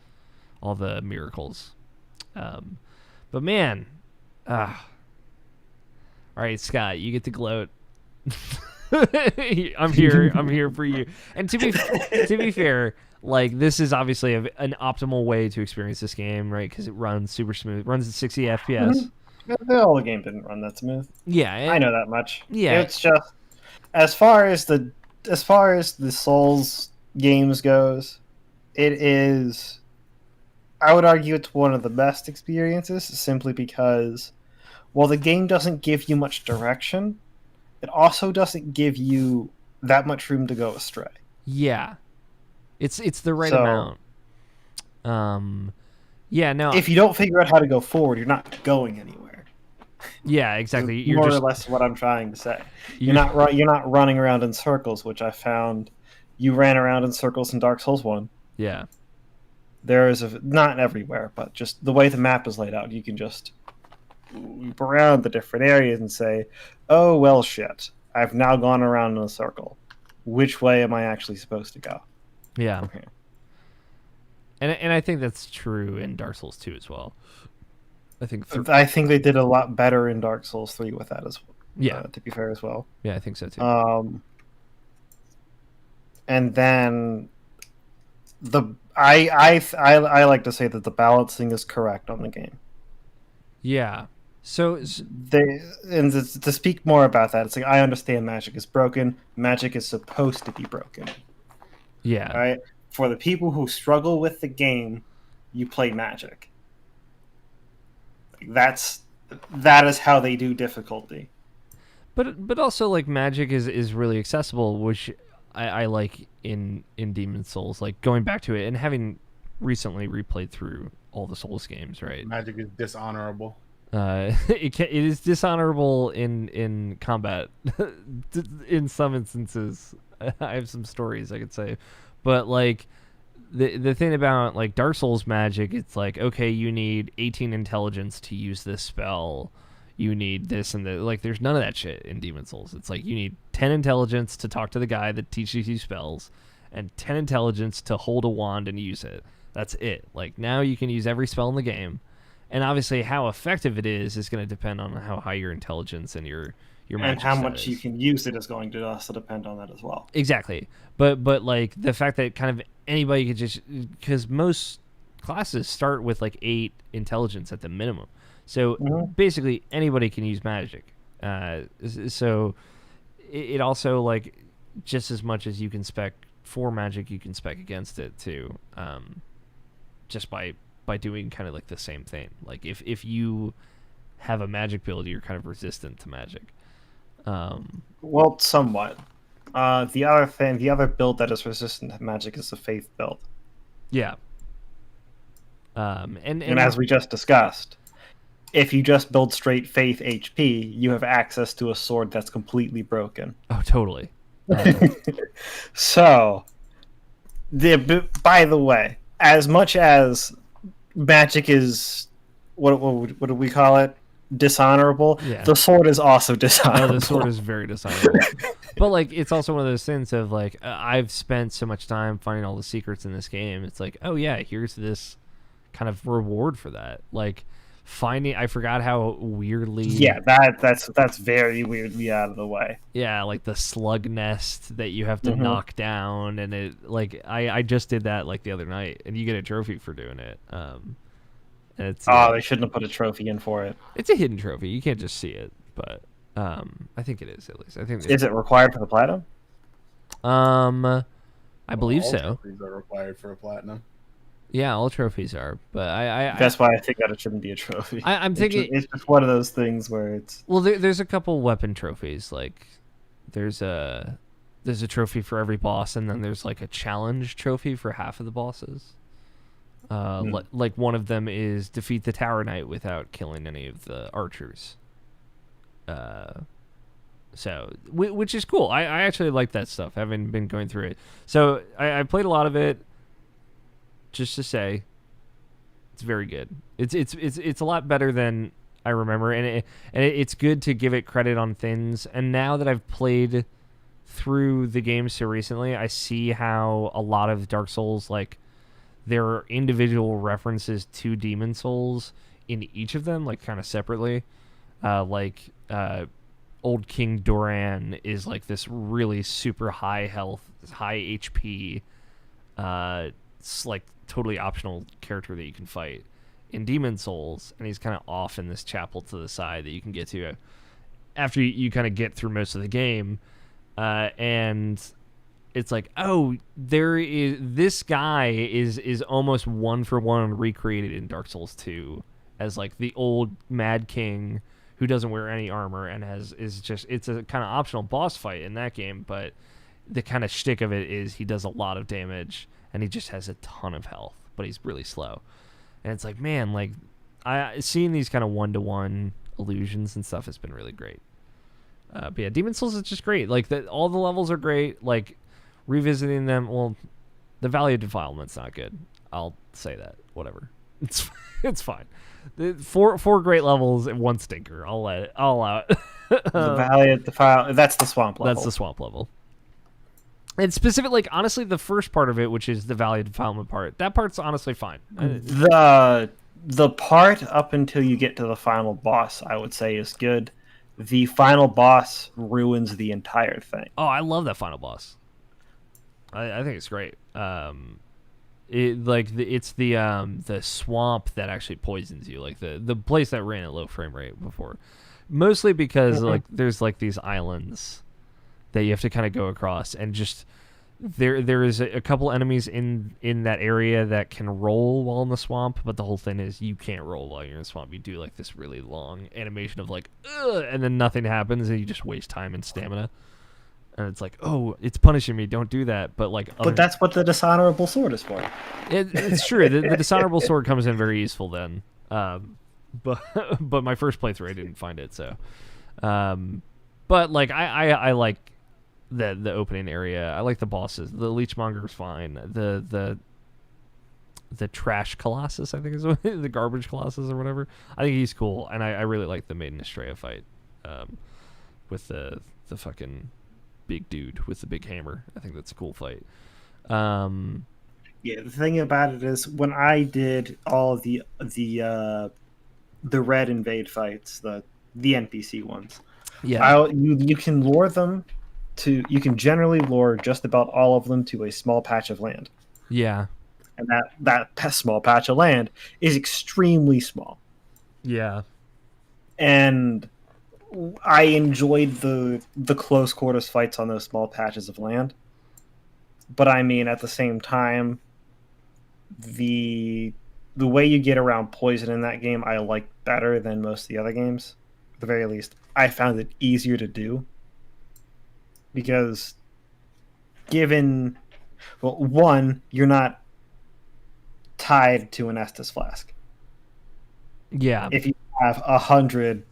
all the miracles. But man, all right, Scott, you get to gloat. I'm here for you. And to be fair, like this is obviously an optimal way to experience this game, right? Because it runs super smooth. It runs at 60 FPS. Mm-hmm. The whole game didn't run that smooth. Yeah, I know that much. Yeah, it's just as far as the Souls games goes, it is. I would argue it's one of the best experiences, simply because while the game doesn't give you much direction, it also doesn't give you that much room to go astray. Yeah, it's the right amount. Yeah, no. If you don't figure out how to go forward, you're not going anywhere. Yeah, exactly. You're more or less what I'm trying to say. You're not running around in circles, which I found you ran around in circles in Dark Souls 1. Yeah. There is not everywhere, but just the way the map is laid out, you can just loop around the different areas and say, oh, well, shit. I've now gone around in a circle. Which way am I actually supposed to go? Yeah. Okay. And I think that's true in Dark Souls 2 as well. I think they did a lot better in Dark Souls 3 with that as well. Yeah. To be fair as well. Yeah, I think so too. And then I like to say that the balancing is correct on the game. Yeah. So to speak more about that, it's like I understand magic is broken. Magic is supposed to be broken. Yeah. Right? For the people who struggle with the game, you play magic. That is how they do difficulty. But also like magic is really accessible, which I like in Demon Souls, like going back to it and having recently replayed through all the Souls games, right? Magic is dishonorable. It is dishonorable in combat in some instances. I have some stories I could say, but like the thing about like Dark Souls magic, it's like, okay, you need 18 intelligence to use this spell, you need this and that. Like there's none of that shit in Demon Souls. It's like you need 10 intelligence to talk to the guy that teaches you spells, and 10 intelligence to hold a wand and use it. That's it. Like now you can use every spell in the game. And obviously, how effective it is going to depend on how high your intelligence and your magic and how set much is. you can use it is going to also depend on that as well. Exactly, but like the fact that kind of anybody could just, because most classes start with like 8 intelligence at the minimum, so basically anybody can use magic. So it also like just as much as you can spec for magic, you can spec against it too, just by doing kind of like the same thing. Like if you have a magic build, you're kind of resistant to magic. Well, somewhat. The other build that is resistant to magic is the faith build. Yeah. And as we just discussed, if you just build straight faith HP, you have access to a sword that's completely broken. Oh, totally. So, by the way, as much as magic is what do we call it? dishonorable, Yeah. the sword is also Oh, dishonorable. the sword is very dishonorable. But like, it's also one of those things of like, I've spent so much time finding all the secrets in this game. It's like, oh yeah, here's this kind of reward for that. Like finding, I forgot how weirdly, Yeah, that's very weirdly out of the way. yeah, like the slug nest that you have to Mhm. knock down, and it like I just did that like the other night, and you get a trophy for doing it. And Oh, they shouldn't have put a trophy in for it. it's a hidden trophy. You can't just see it, but I think it is at least. I think Is it required for the platinum? I believe all so. trophies are required for a platinum. Yeah, all trophies are, but That's why I think that it shouldn't be a trophy. I'm thinking it's just one of those things where it's well, there's a couple weapon trophies. Like there's a trophy for every boss, and then there's like a challenge trophy for half of the bosses. Like one of them is defeat the Tower Knight without killing any of the archers. So which is cool. I actually like that stuff, having been going through it. So I played a lot of it. Just to say, it's very good. It's a lot better than I remember, and it's good to give it credit on things. And now that I've played through the game so recently, I see how a lot of Dark Souls, like, there are individual references to Demon Souls in each of them, like kind of separately. Old King Doran is like this really super high health, high HP, it's like totally optional character that you can fight in Demon Souls, and he's kind of off in this chapel to the side that you can get to after you kind of get through most of the game, and it's like, oh, this guy is almost one for one recreated in Dark Souls 2 as like the old Mad King who doesn't wear any armor and it's a kind of optional boss fight in that game, but the kind of shtick of it is he does a lot of damage and he just has a ton of health, but he's really slow. And it's like, man, like seeing these kind of one-to-one illusions and stuff has been really great. But yeah, Demon Souls is just great. Like all the levels are great. Like revisiting them, well, the Valley of Defilement's not good. I'll say that. Whatever. It's fine. Four great levels and one stinker. I'll let it all out. the Valley of Defilement. That's the swamp level. That's the swamp level. And specific, like honestly, the first part of it, which is the Valley of Defilement part, that part's honestly fine. The part up until you get to the final boss, I would say, is good. The final boss ruins the entire thing. Oh, I love that final boss. I think it's great. It's the swamp that actually poisons you, like the place that ran at low frame rate before, mostly because like there's like these islands that you have to kind of go across, and just there is a couple enemies in that area that can roll while in the swamp, but the whole thing is you can't roll while you're in the swamp. You do like this really long animation of like, ugh, and then nothing happens, and you just waste time and stamina. And it's like, oh, it's punishing me. Don't do that. But like, but that's what the dishonorable sword is for. It's true. The dishonorable sword comes in very useful then. But my first playthrough, I didn't find it. So, but like, I like the opening area. I like the bosses. The Leechmonger is fine. The Trash Colossus, I think is the Garbage Colossus or whatever. I think he's cool, and I really like the Maiden Estrella fight, with the fucking big dude with the big hammer. I think that's a cool fight. Yeah, the thing about it is when I did all the Red Invade fights, the NPC ones, yeah, you can lure them to. You can generally lure just about all of them to a small patch of land. yeah, and that small patch of land is extremely small. Yeah, and I enjoyed the close quarters fights on those small patches of land. But I mean, at the same time, the way you get around poison in that game, I like better than most of the other games. At the very least, I found it easier to do. Because given, well, one, you're not tied to an Estus flask. Yeah. If you have 100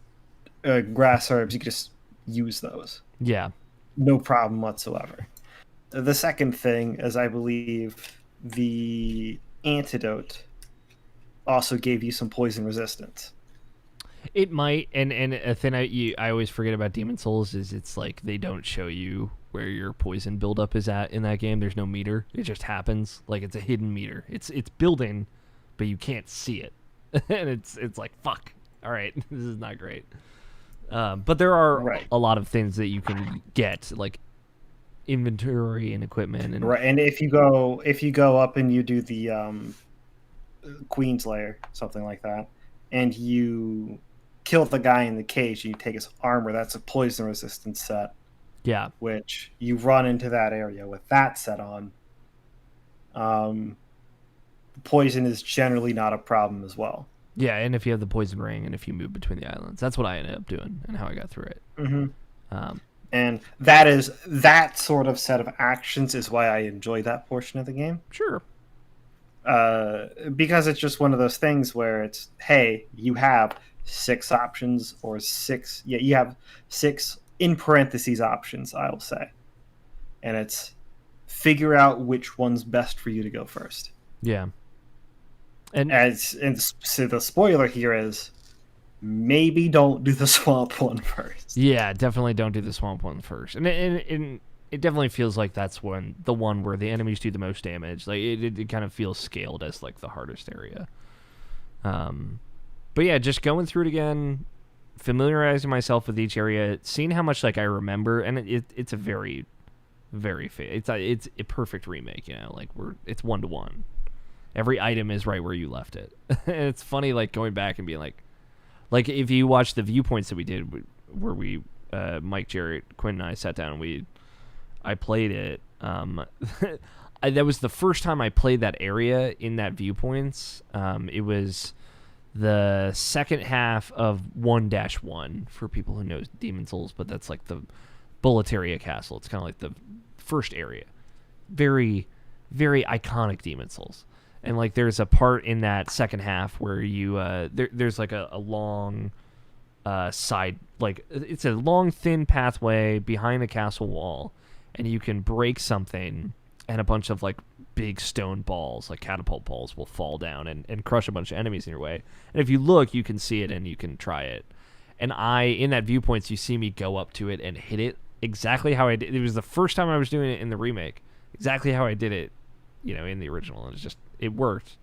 grass herbs, you can just use those. Yeah. No problem whatsoever. The second thing is, I believe the antidote also gave you some poison resistance. It might, and a thing I always forget about Demon Souls is it's like they don't show you where your poison buildup is at in that game. There's no meter. It just happens. Like it's a hidden meter. It's building, but you can't see it, and it's like fuck. All right, this is not great. But there are a lot of things that you can get, like inventory and equipment, and right. And if you go up and you do the Queen's Lair, something like that, and you kill the guy in the cage, and you take his armor. That's a poison resistant set. Yeah, which you run into that area with that set on. Poison is generally not a problem as well. Yeah, and if you have the poison ring, and if you move between the islands, that's what I ended up doing, and how I got through it. Mm-hmm. And that sort of set of actions is why I enjoy that portion of the game. Sure. Because it's just one of those things where it's, hey, you have 6 options or 6. Yeah, you have 6 in parentheses options, I'll say, and it's figure out which one's best for you to go first. Yeah. So the spoiler here is maybe don't do the swamp one first. Yeah, definitely don't do the swamp one first. And it definitely feels like that's the one where the enemies do the most damage. Like it kind of feels scaled as like the hardest area. But yeah, just going through it again, familiarizing myself with each area, seeing how much like I remember, and it's a very, very it's a perfect remake. You know, like it's 1-to-1. Every item is right where you left it. And it's funny, like going back and being like if you watch the viewpoints that we did, where we Mike, Jarrett, Quinn, and I sat down and I played it. That was the first time I played that area in that viewpoints. It was the second half of 1-1 for people who know Demon Souls, but that's like the Bulletaria Castle. It's kind of like the first area. Very, very iconic Demon Souls. And like there's a part in that second half where you there's like a long side, like it's a long thin pathway behind the castle wall, and you can break something, and a bunch of like big stone balls, like catapult balls, will fall down and crush a bunch of enemies in your way. And if you look, you can see it and you can try it. And in that viewpoints, you see me go up to it and hit it exactly how I did. It was the first time I was doing it in the remake, exactly how I did it, you know, in the original. And it worked.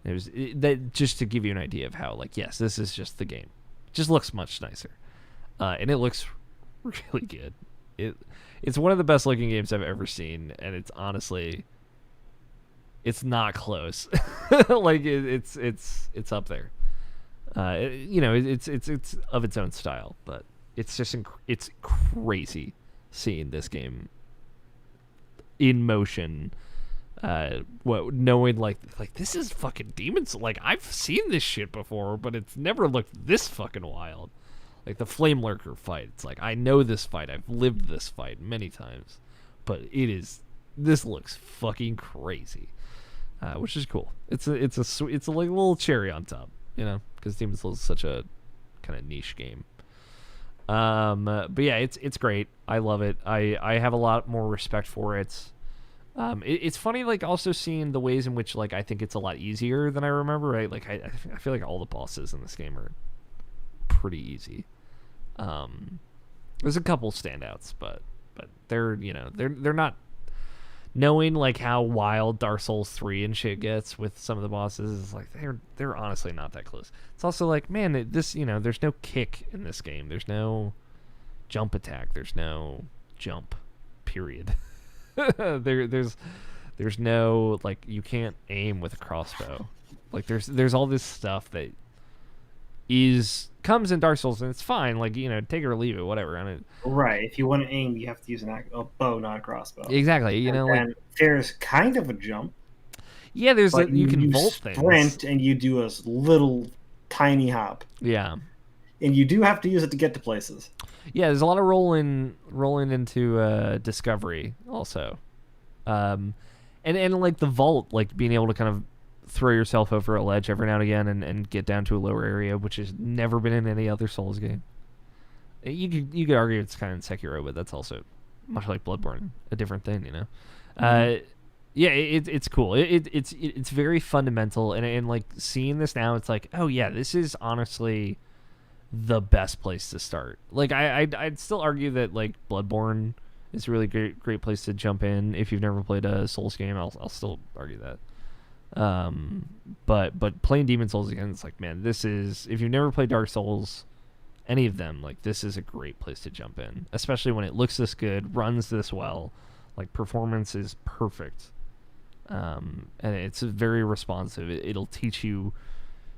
It was that just to give you an idea of how, like, yes, this is just the game. It just looks much nicer, and it looks really good. It's one of the best looking games I've ever seen, and it's honestly, it's not close. Like it's up there. You know, it's of its own style, but it's just it's crazy seeing this game in motion. Knowing like this is fucking Demons. Like I've seen this shit before, but it's never looked this fucking wild. Like the Flame Lurker fight, it's like I know this fight. I've lived this fight many times, but this looks fucking crazy, which is cool. It's like a little cherry on top, you know, because Demon's Souls is such a kind of niche game. But yeah, it's great. I love it. I have a lot more respect for it. It's funny, like, also seeing the ways in which, like, I think it's a lot easier than I remember, right? Like, I feel like all the bosses in this game are pretty easy. There's a couple standouts, but they're, you know, they're not, knowing, like, how wild Dark Souls 3 and shit gets with some of the bosses is, like, they're honestly not that close. It's also like, man, this, you know, there's no kick in this game. There's no jump attack. There's no jump, period. There's no, like, you can't aim with a crossbow. Like there's all this stuff that comes in Dark Souls, and it's fine. Like, you know, take it or leave it, whatever. Right. If you want to aim, you have to use a bow, not a crossbow. Exactly. You know, like, there's kind of a jump. Yeah, you can vault things. Sprint, and you do a little tiny hop. Yeah. And you do have to use it to get to places. Yeah, there's a lot of rolling into discovery also, and like the vault, like being able to kind of throw yourself over a ledge every now and again and get down to a lower area, which has never been in any other Souls game. You could argue it's kind of in Sekiro, but that's also much like Bloodborne, a different thing, you know. Mm-hmm. Yeah, it's cool. It's very fundamental, and like seeing this now, it's like, oh yeah, this is honestly the best place to start. Like I'd still argue that like Bloodborne is a really great place to jump in if you've never played a Souls game. I'll still argue that. But playing Demon Souls again, it's like, man, this is, if you've never played Dark Souls, any of them, like, this is a great place to jump in, especially when it looks this good, runs this well, like, performance is perfect, and it's very responsive. It'll teach you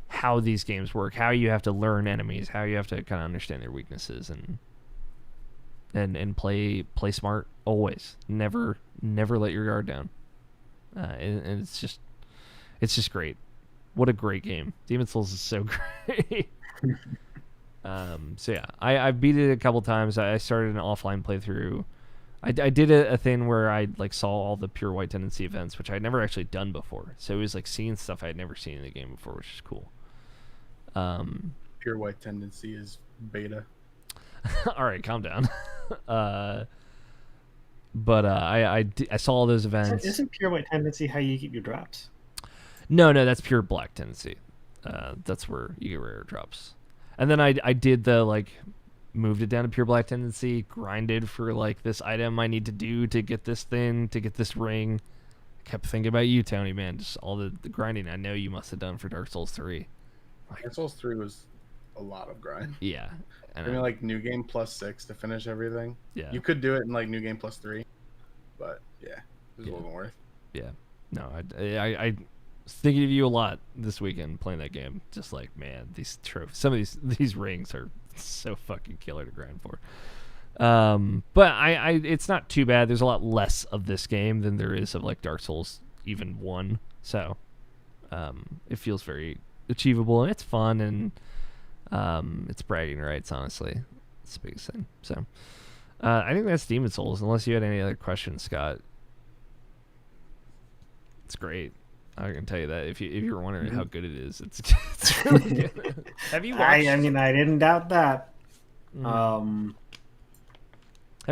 how these games work, how you have to learn enemies, how you have to kind of understand their weaknesses, and play smart always. Never let your guard down. And it's just great. What a great game. Demon Souls is so great. So yeah, I beat it a couple times. I started an offline playthrough. I did a thing where I like saw all the Pure White Tendency events, which I'd never actually done before. So it was like seeing stuff I'd never seen in the game before, which is cool. Pure White Tendency is beta. All right, calm down. But I saw all those events. Isn't Pure White Tendency how you get your drops? No, that's Pure Black Tendency. That's where you get rare drops. And then I did the, like, moved it down to Pure Black Tendency, grinded for, like, this item I need to do to get this thing, to get this ring. I kept thinking about you, Tony, man. Just all the grinding I know you must have done for Dark Souls 3. Like, Dark Souls 3 was a lot of grind. yeah. And I mean, like, New Game plus 6 to finish everything. yeah. You could do it in, like, New Game plus 3. But, yeah, it wasn't worth. Yeah. No, I was thinking of you a lot this weekend playing that game. Just like, man, these trophies, some of these rings are so fucking killer to grind for. But I it's not too bad. There's a lot less of this game than there is of like Dark Souls even 1. So it feels very achievable, and it's fun, and it's bragging rights, honestly. It's the biggest thing. So I think that's Demon Souls, unless you had any other questions, Scott. It's great. I can tell you that if you're wondering how good it is, it's really good. Have you watched? I mean, I didn't doubt that. Have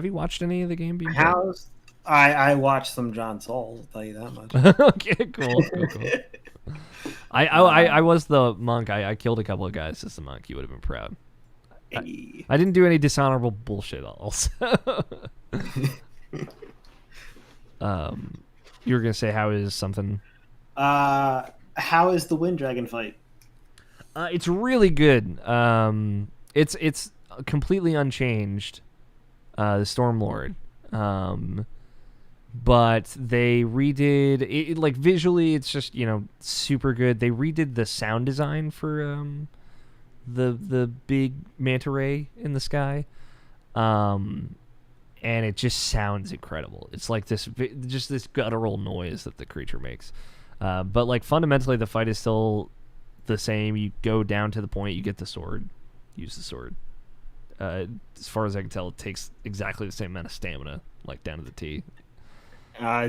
you watched any of the game being I watched some John Souls, I'll tell you that much. Okay, cool. I was the monk. I killed a couple of guys as the monk. You would have been proud. Hey. I didn't do any dishonorable bullshit also. You were gonna say, how is something? How is the Wind Dragon fight? It's really good. It's completely unchanged. The Stormlord. But they redid it, like, visually it's just, super good. They redid the sound design for the big manta ray in the sky. And it just sounds incredible. It's like this guttural noise that the creature makes. But like fundamentally the fight is still the same. You go down to the point, you get the sword, use the sword. As far as I can tell, it takes exactly the same amount of stamina, like down to the T.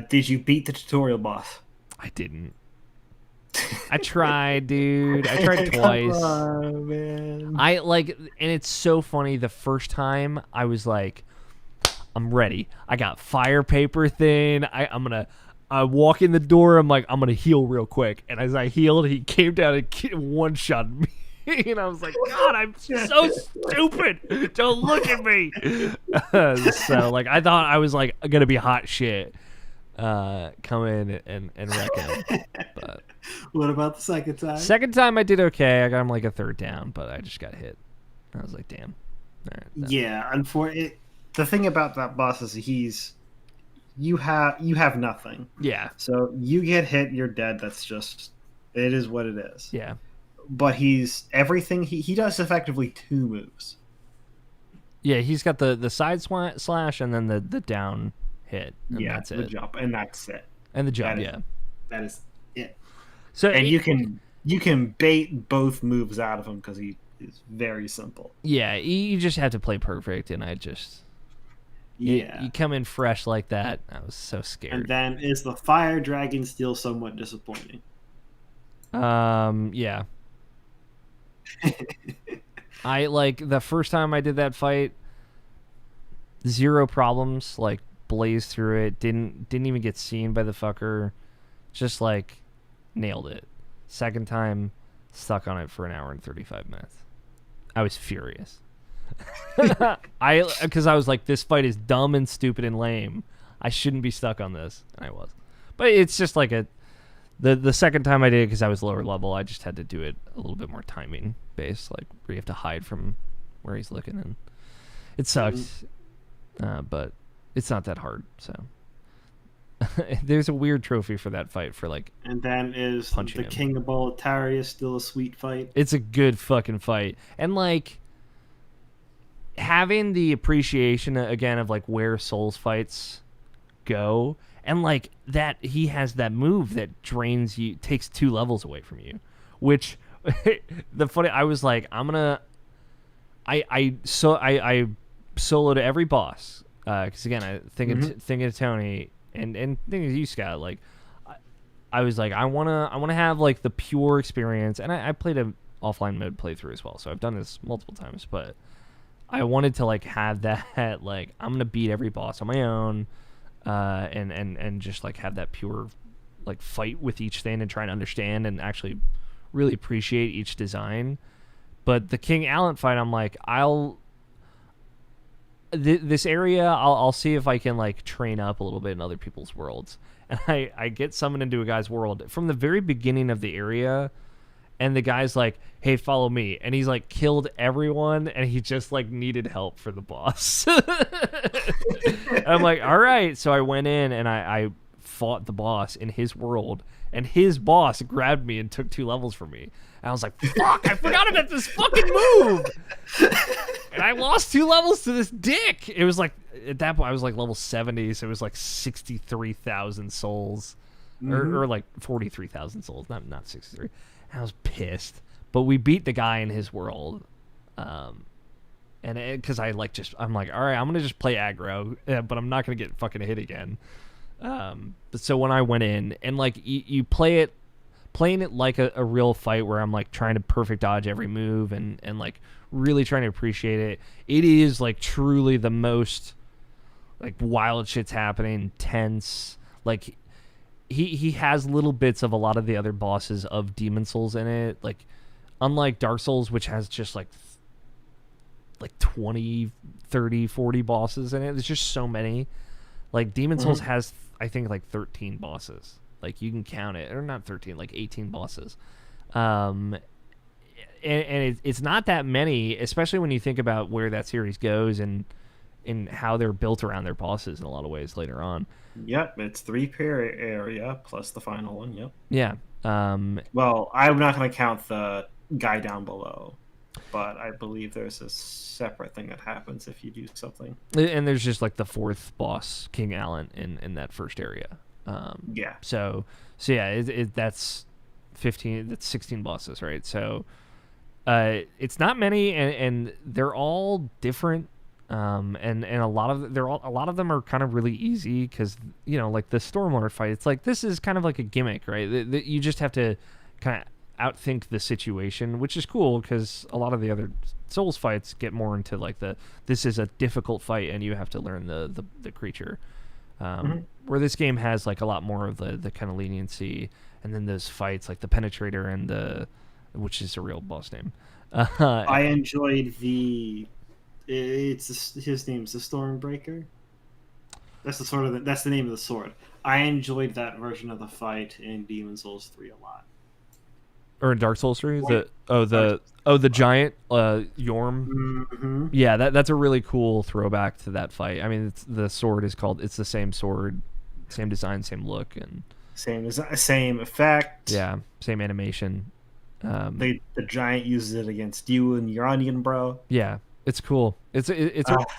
Did you beat the tutorial boss? I didn't. I tried, dude. I tried twice. Come on, man. And it's so funny. The first time I was like, I'm ready. I got fire paper thing. I walk in the door. I'm like, I'm gonna heal real quick. And as I healed, he came down and one shot me. And I was like, God, I'm so stupid. Don't look at me. So like, I thought I was like gonna be hot shit. Come in and wreck him. But what about the second time? Second time I did okay. I got him like a third down, but I just got hit. I was like, damn. All right, yeah, the thing about that boss is you have nothing. Yeah. So you get hit, you're dead. That's just, it is what it is. Yeah. But he's everything. He does effectively 2 moves. Yeah, he's got the side slash and then the down hit. And that's the it. jump, and that's it. And the jump, that is it. So and you can bait both moves out of him because he is very simple. Yeah, you just have to play perfect, and I just you come in fresh like that. I was so scared. And then is the fire dragon still somewhat disappointing? Yeah. I like the first time I did that fight, 0 problems, like blazed through it, didn't even get seen by the fucker, just like nailed it. Second time, stuck on it for an hour and 35 minutes. furious. Because I was like, this fight is dumb and stupid and lame. I shouldn't be stuck on this, and I was. But it's just like the second time I did it, because I was lower level, I just had to do it a little bit more timing based, like where you have to hide from where he's looking, and it sucks. But it's not that hard. So there's a weird trophy for that fight for like. And then is punching the him. King of Boletaria still a sweet fight? It's a good fucking fight, and like having the appreciation again of like where Souls fights go, and like that he has that move that drains you, takes 2 levels away from you, which the funny, I was like, I'm gonna I soloed every boss, because again I thinking of Tony and thinking of you, Scott, like I was like, I wanna have like the pure experience, and I played a offline mode playthrough as well, so I've done this multiple times, but I wanted to like have that like I'm gonna beat every boss on my own, and just like have that pure like fight with each thing and try and understand and actually really appreciate each design. But the King Allen fight, I'm like, this area I'll see if I can like train up a little bit in other people's worlds, and I get summoned into a guy's world from the very beginning of the area. And the guy's like, hey, follow me. And he's like killed everyone, and he just like needed help for the boss. And I'm like, all right. So I went in and I fought the boss in his world, and his boss grabbed me and took 2 levels from me. And I was like, fuck, I forgot about this fucking move. And I lost 2 levels to this dick. It was like, at that point, I was like level 70, so it was like 63,000 souls. Or like 43,000 souls, not 63. I was pissed, but we beat the guy in his world, and because I'm like, all right, I'm gonna just play aggro, but I'm not gonna get fucking hit again. But so when I went in and like you playing it like a real fight where I'm like trying to perfect dodge every move and like really trying to appreciate it. It is like truly the most like wild shit's happening, tense, like. He has little bits of a lot of the other bosses of Demon Souls in it. Like, unlike Dark Souls, which has just like 20, 30, 40 bosses in it. There's just so many. Like, Demon Souls has, I think, like 13 bosses. Like, you can count it. Or not 13, like 18 bosses. And it's not that many, especially when you think about where that series goes and how they're built around their bosses in a lot of ways later on. Yep, it's 3 per area plus the final one. Yep. Yeah. Well, I'm not going to count the guy down below, but I believe there's a separate thing that happens if you do something. And there's just like the 4th boss, King Allen, in that first area. Yeah. So yeah, that's 15. That's 16 bosses, right? So it's not many, and they're all different. And a lot of them are kind of really easy because, you know, like the Stormlord fight, it's like this is kind of like a gimmick, right? You just have to kind of outthink the situation, which is cool because a lot of the other Souls fights get more into like this is a difficult fight and you have to learn the creature. Where this game has like a lot more of the kind of leniency, and then those fights like the Penetrator and which is a real boss name. I enjoyed his name's the Stormbreaker. That's the name of the sword. I enjoyed that version of the fight in Demon Souls 3 a lot. Or in Dark Souls 3? The giant Yorm. Mm-hmm. Yeah, that's a really cool throwback to that fight. I mean, the sword it's the same sword, same design, same look, and same effect. Yeah, same animation. The giant uses it against you and your onion, bro. Yeah. It's cool. It's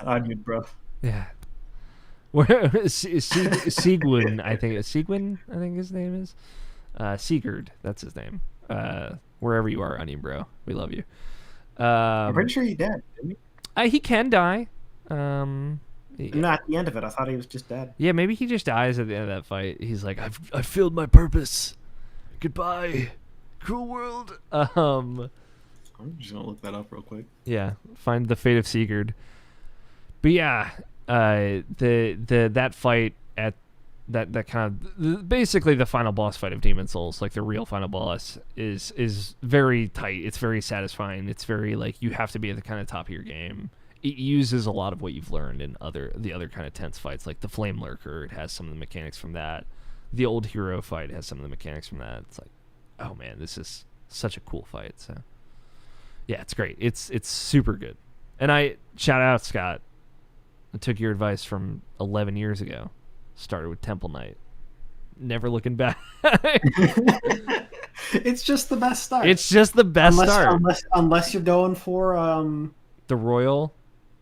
onion, bro. Yeah. Sigwin, I think his name is. Sigurd, that's his name. Wherever you are, onion bro, we love you. I'm pretty sure he dead, didn't he? He can die. Not at the end of it. I thought he was just dead. Yeah, maybe he just dies at the end of that fight. He's like, I've filled my purpose. Goodbye, cruel world. I'm just gonna look that up real quick. Yeah, find the fate of Sigurd. But yeah, that fight at that kind of basically the final boss fight of Demon Souls, like the real final boss, is very tight. It's very satisfying. It's very like you have to be at the kind of top of your game. It uses a lot of what you've learned in the other kind of tense fights, like the Flame Lurker. It has some of the mechanics from that. The old hero fight has some of the mechanics from that. It's like, oh man, this is such a cool fight. So yeah, it's great. It's super good. And I shout out Scott. I took your advice from 11 years ago. Started with Temple Knight. Never looking back. It's just the best start. It's just the best start. Unless you're going for the Royal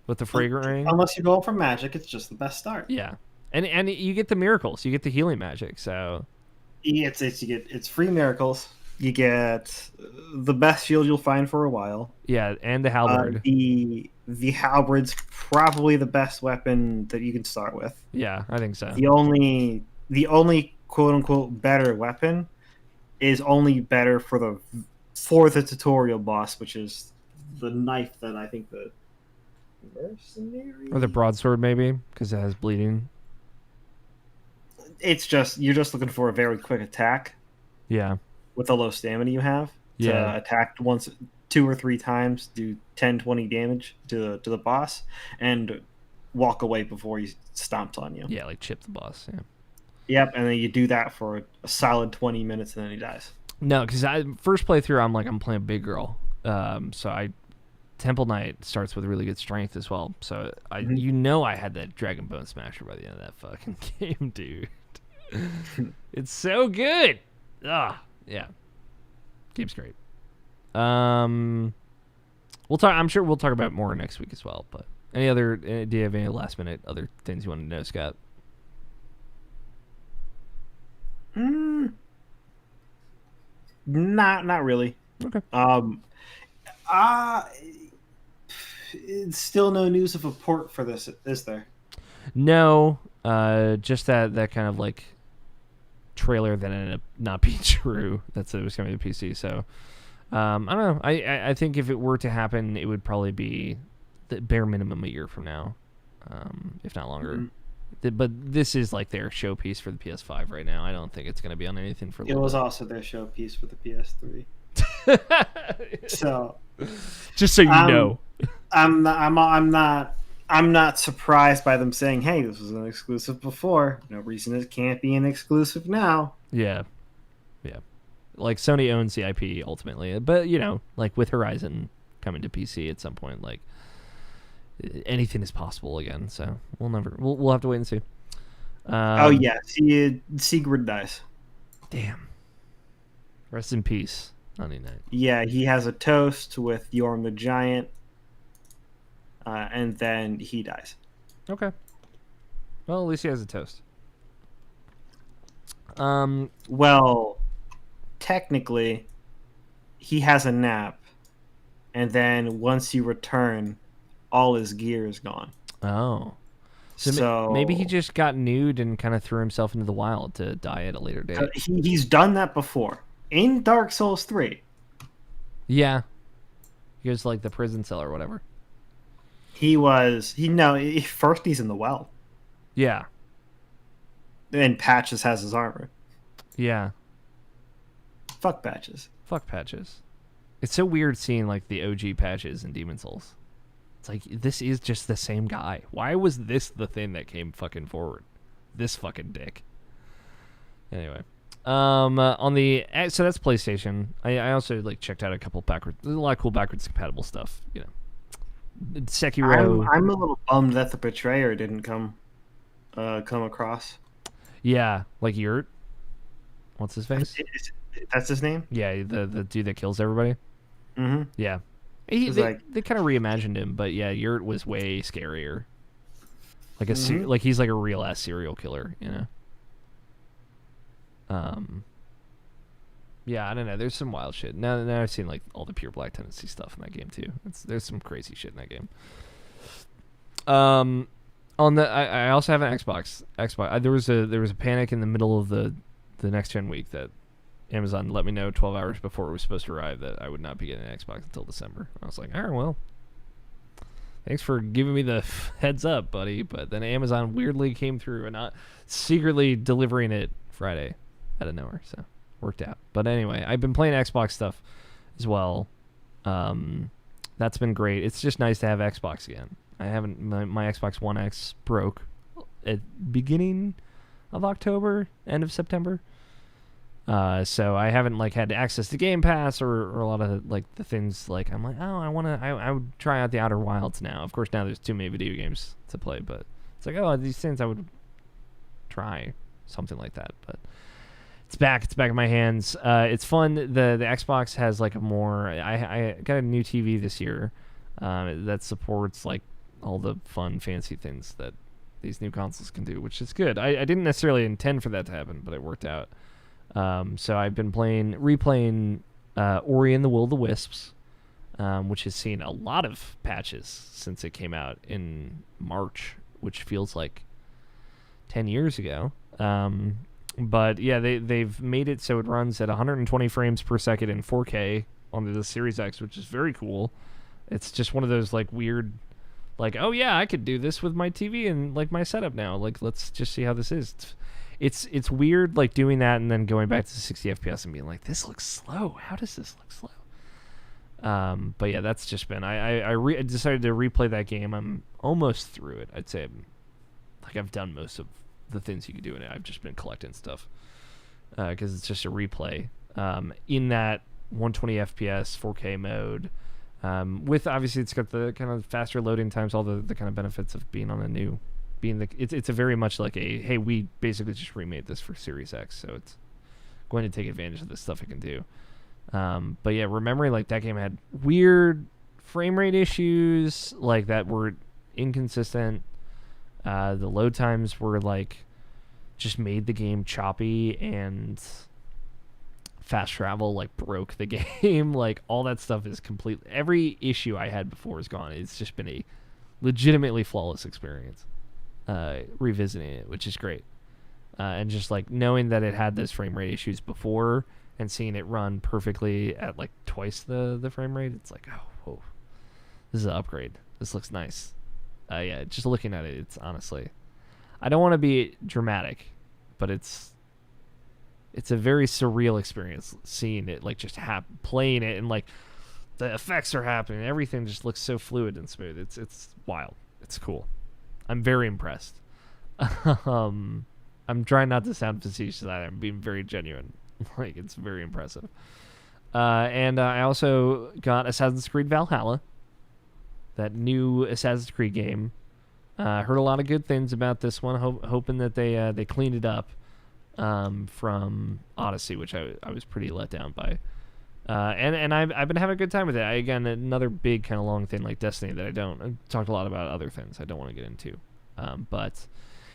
with the fragrant ring. Unless you're going for magic, it's just the best start. Yeah. And you get the miracles. You get the healing magic. So it's free miracles. You get the best shield you'll find for a while. Yeah, and the halberd. The halberd's probably the best weapon that you can start with. Yeah, I think so. The only quote unquote better weapon is only better for the tutorial boss, which is the knife that I think the mercenary or the broadsword maybe, because it has bleeding. It's just you're just looking for a very quick attack. Yeah. With the low stamina you have to attack once 2 or 3 times, do 10-20 damage to the boss, and walk away before he stomps on you. Yeah, like chip the boss. Yeah. Yep, and then you do that for a solid 20 minutes, and then he dies. No, because first playthrough, I'm playing big girl. So Temple Knight starts with really good strength as well. So I had that Dragon Bone Smasher by the end of that fucking game, dude. It's so good. Yeah. Game's great. We'll talk. I'm sure we'll talk about more next week as well. But do you have any last minute other things you want to know, Scott? Not really. Okay. It's still no news of a port for this, is there? No. Just that kind of like trailer that ended up not being true. That said it was coming to PC. So I don't know. I think if it were to happen, it would probably be the bare minimum a year from now, if not longer. Mm-hmm. But this is like their showpiece for the PS5 right now. I don't think it's going to be on anything for. It was also their showpiece for the PS3. So, just so you know, I'm not surprised by them saying, "Hey, this was an exclusive before. No reason it can't be an exclusive now." Yeah. Like Sony owns the IP ultimately, but like with Horizon coming to PC at some point, like anything is possible again. So we'll have to wait and see. Sigurd dies. Damn. Rest in peace, Sunday night. Yeah, he has a toast with Yorm the Giant. And then he dies. Okay. Well, at least he has a toast. Well, technically, he has a nap, and then once you return, all his gear is gone. Oh. So maybe he just got nude and kind of threw himself into the wild to die at a later date. He's done that before. In Dark Souls 3. Yeah. He goes to like the prison cell or whatever. First he's in the well. Yeah. And Patches has his armor. Yeah. Fuck Patches. It's so weird seeing like the OG Patches in Demon Souls. It's like, this is just the same guy. Why was this the thing that came fucking forward? This fucking dick. Anyway. So that's PlayStation. I also like checked out a couple there's a lot of cool backwards compatible stuff, Sekiro. I'm a little bummed that the Betrayer didn't come across. Yeah, like Yurt. What's his face? That's his name? Yeah, the dude that kills everybody. Mm-hmm. Yeah. They kind of reimagined him, but yeah, Yurt was way scarier. Like like he's like a real ass serial killer, Yeah, I don't know. There's some wild shit. Now I've seen like all the Pure Black Tendency stuff in that game too. There's some crazy shit in that game. I also have an Xbox. There was a panic in the middle of the next gen week that Amazon let me know 12 hours before it was supposed to arrive that I would not be getting an Xbox until December. I was like, all right, well, Thanks for giving me the heads up, buddy. But then Amazon weirdly came through and not secretly delivering it Friday out of nowhere. So worked out. But anyway, I've been playing Xbox stuff as well. That's been great. It's just nice to have Xbox again. I haven't. My Xbox One X broke at beginning of October, end of September. So I haven't like had access to Game Pass or a lot of like the things like I'm like, oh, I would try out the Outer Wilds now. Of course, now there's too many video games to play, but it's like, oh, these things I would try something like that. But it's back in my hands. It's fun. The Xbox has like a more. I got a new TV this year that supports like all the fun fancy things that these new consoles can do, which is good. I didn't necessarily intend for that to happen, but it worked out. So I've been replaying Ori and the Will of the Wisps, which has seen a lot of patches since it came out in March, which feels like 10 years ago. But yeah, they've made it so it runs at 120 frames per second in 4K on the Series X, which is very cool. It's just one of those like weird, like, oh yeah, I could do this with my TV and like my setup now. Like, let's just see how this is. It's weird like doing that and then going back to 60 FPS and being like, this looks slow. How does this look slow? But yeah, that's just been I decided to replay that game. I'm almost through it. I'd say I've done most of the things you could do in it. I've just been collecting stuff because it's just a replay in that 120 FPS 4K mode. With obviously it's got the kind of faster loading times, all the kind of benefits of being on a new, it's a very much like a, hey, we basically just remade this for Series X, so it's going to take advantage of the stuff it can do. But yeah, remembering like that game had weird frame rate issues like that were inconsistent. The load times were like just made the game choppy, and fast travel like broke the game. Like all that stuff is complete. Every issue I had before is gone. It's just been a legitimately flawless experience revisiting it, which is great. And just like knowing that it had those frame rate issues before and seeing it run perfectly at like twice the frame rate, it's like, oh, whoa, this is an upgrade. This looks nice. Yeah, just looking at it, it's honestly, I don't want to be dramatic, but it's a very surreal experience seeing it, like just playing it, and like the effects are happening. Everything just looks so fluid and smooth. It's wild. It's cool. I'm very impressed. I'm trying not to sound facetious either. I'm being very genuine. Like, it's very impressive. And I also got Assassin's Creed Valhalla, that new Assassin's Creed game. Heard a lot of good things about this one. Hoping that they cleaned it up from Odyssey, which I was pretty let down by. And I've been having a good time with it. Again, another big kind of long thing like Destiny that I've talked a lot about other things I don't want to get into. But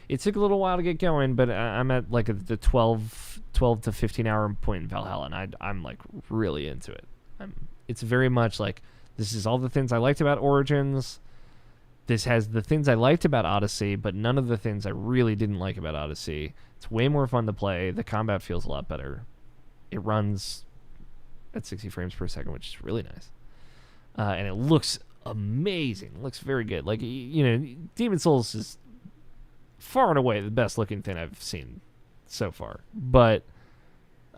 it took a little while to get going, but I'm at like the 12 to 15 hour point in Valhalla, and I'm like really into it. It's very much like, this is all the things I liked about Origins. This has the things I liked about Odyssey, but none of the things I really didn't like about Odyssey. It's way more fun to play. The combat feels a lot better. It runs at 60 frames per second, which is really nice. And it looks amazing. It looks very good. Like, Demon's Souls is far and away the best looking thing I've seen so far. But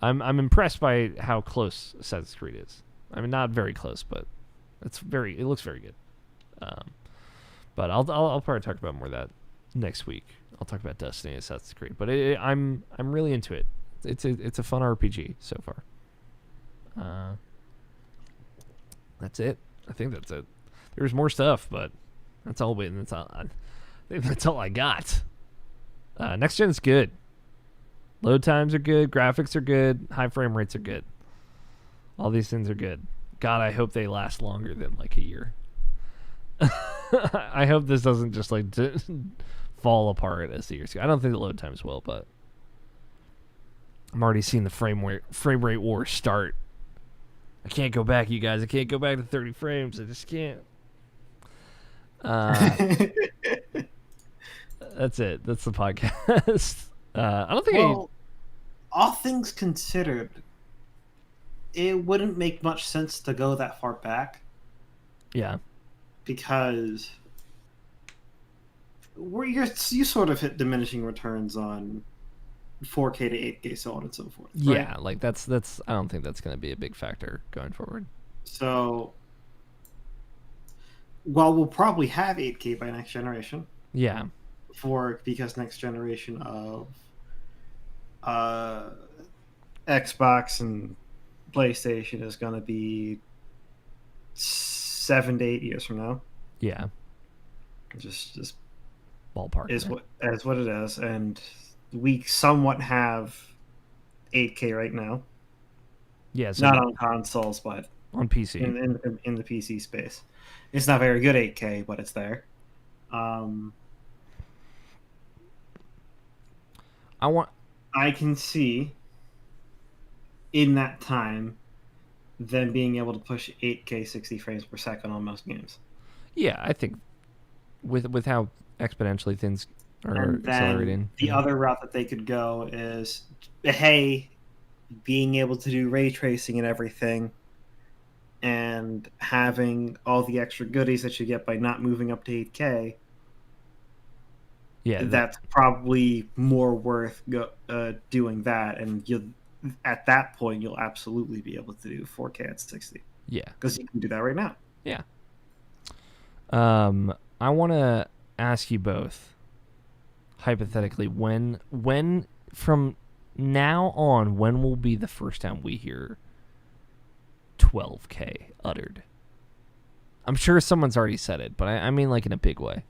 I'm impressed by how close Assassin's Creed is. I mean, not very close, but it looks very good. But I'll probably talk about more of that next week. I'll talk about Destiny and Assassin's Creed. But I'm really into it. It's a fun RPG so far. That's it. I think that's it. There's more stuff, but that's all. That's all. I think that's all I got. Next gen's good. Load times are good. Graphics are good. High frame rates are good. All these things are good. God, I hope they last longer than like a year. I hope this doesn't just like fall apart as the years go. I don't think the load times will, but I'm already seeing the frame rate war start. I can't go back, you guys. I can't go back to 30 frames. I just can't. That's it. That's the podcast. I don't think all things considered, it wouldn't make much sense to go that far back. Yeah. Because you sort of hit diminishing returns on 4K to 8K, so on and so forth. Yeah, Right? like that's. I don't think that's going to be a big factor going forward. So, while we'll probably have 8K by next generation, Yeah, because next generation of uh, Xbox and PlayStation is going to be 7 to 8 years from now. yeah, Just ballpark. is Right? what it is, and we somewhat have 8K right now. Yeah, so Not on consoles, but on PC. in the PC space. It's not very good 8K, but it's there. I can see in that time them being able to push 8K 60 frames per second on most games. Yeah, I think with how exponentially things are And then accelerating. the other route that they could go is, hey, being able to do ray tracing and everything, and having all the extra goodies that you get by not moving up to 8K. Yeah, that's probably more worth doing that, and you'll at that point you'll absolutely be able to do 4K at 60. Yeah, because you can do that right now. Yeah. I want to ask you both, hypothetically, when from now on, when will be the first time we hear 12K uttered? I'm sure someone's already said it, but I mean like in a big way.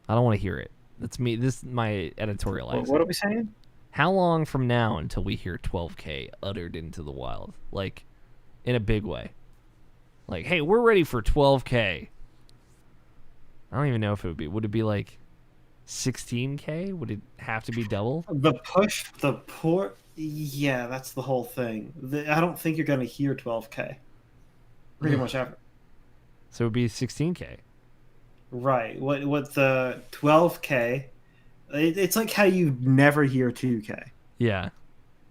I don't want to hear it. That's me. This is my editorializing. What are we saying? How long from now until we hear 12K uttered into the wild? Like, in a big way. Like, hey, we're ready for 12K. I don't even know if it would be. Would it be like 16K? Would it have to be double? Yeah, that's the whole thing. I don't think you're going to hear 12K. Pretty much ever. So it would be 16K. Right. What the 12K? It's like how you never hear 2K. Yeah.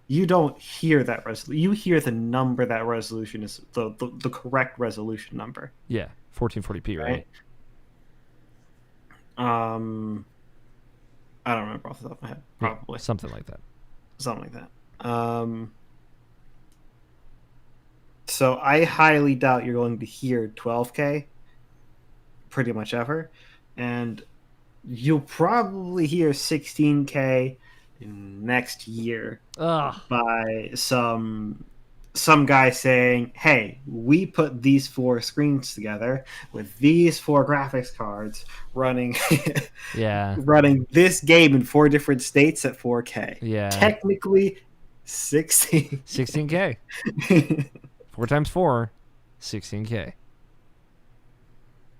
You don't hear that resolution. You hear the number that resolution is the correct resolution number. Yeah, 1440p, right? I don't remember off the top of my head. Probably something like that. So I highly doubt you're going to hear 12K pretty much ever, and you'll probably hear 16K next year by some guy saying, hey, we put these 4 screens together with these 4 graphics cards running running this game in 4 different states at 4K. Yeah. Technically 16K. 4 times 4, 16K.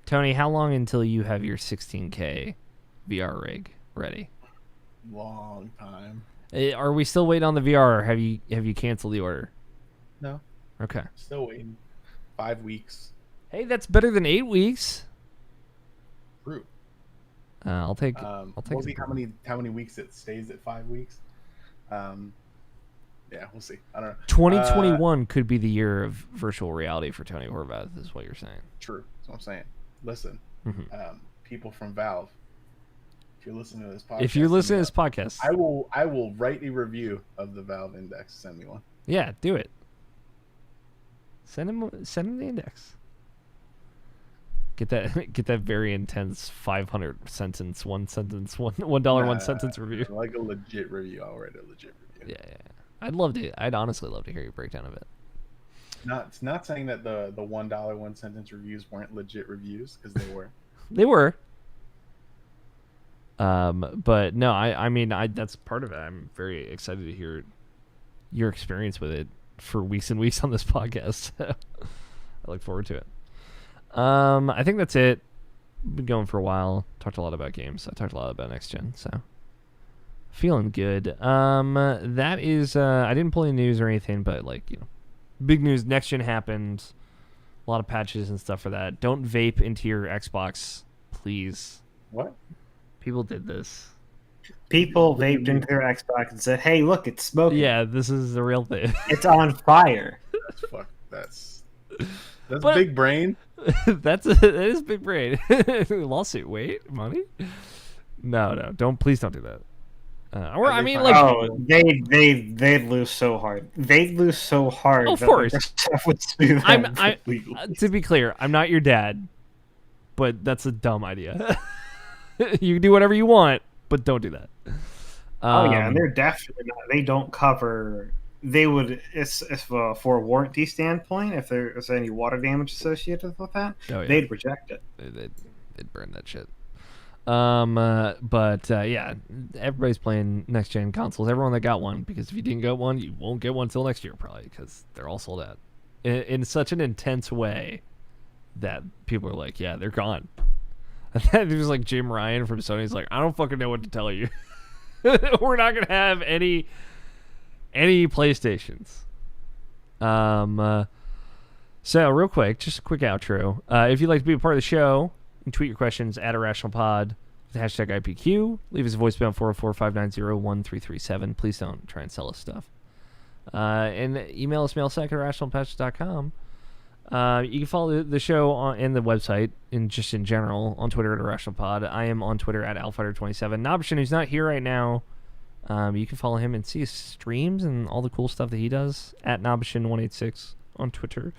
Tony, how long until you have your 16K VR rig ready? Long time. Are we still waiting on the VR, or have you canceled the order? No. Okay. Still waiting. 5 weeks. Hey, that's better than 8 weeks. True. I'll take. We'll see how many weeks it stays at 5 weeks. Yeah, we'll see. I don't know. 2021 could be the year of virtual reality for Tony Horvath, is what you're saying. True. That's what I'm saying. Listen, people from Valve, if you're listening to this podcast, I will write a review of the Valve Index. Send me one. Yeah, do it. Send him the index. Get that very intense 500 sentence, one sentence review. Like a legit review. I'll write a legit review. Yeah. I'd honestly love to hear your breakdown of it. Not saying that the $1 one sentence reviews weren't legit reviews, because they were. They were. But no, I mean that's part of it. I'm very excited to hear your experience with it for weeks and weeks on this podcast. I look forward to it. I think that's it. Been going for a while. Talked a lot about games. I talked a lot about next gen, so feeling good. That is I didn't pull any news or anything, but big news. Next gen happened. A lot of patches and stuff for that. Don't vape into your Xbox, please. What? People did this. People vaped into their Xbox and said, hey, look, it's smoking. Yeah, this is the real thing. It's on fire. That's big brain. That is big brain. Lawsuit. Wait, money? No, please don't do that. Or I mean, like, they'd lose so hard. They'd lose so hard. of that course. Microsoft would sue them for legal. To be clear, I'm not your dad, but that's a dumm idea. You can do whatever you want, but don't do that. And they're definitely not. They don't cover. They would, if for a warranty standpoint, if there is any water damage associated with that, they'd reject it. They'd burn that shit. But everybody's playing next gen consoles. Everyone that got one, because if you didn't get one, you won't get one until next year probably, because they're all sold out in such an intense way that people are like, yeah, they're gone. And then there's like Jim Ryan from Sony's like, I don't fucking know what to tell you. We're not gonna have any PlayStations. So real quick, just a quick outro. If you'd like to be a part of the show, you can tweet your questions at @IrrationalPod with the hashtag IPQ. Leave us a voicemail 404-590-1337. Please don't try and sell us stuff. And email us mailsack@irrationalpatches.com. You can follow the show and the website in general on Twitter @IrrationalPod. I am on Twitter @Alfighter27. Nobshin, who's not here right now, you can follow him and see his streams and all the cool stuff that he does @Nobshin186 on Twitter,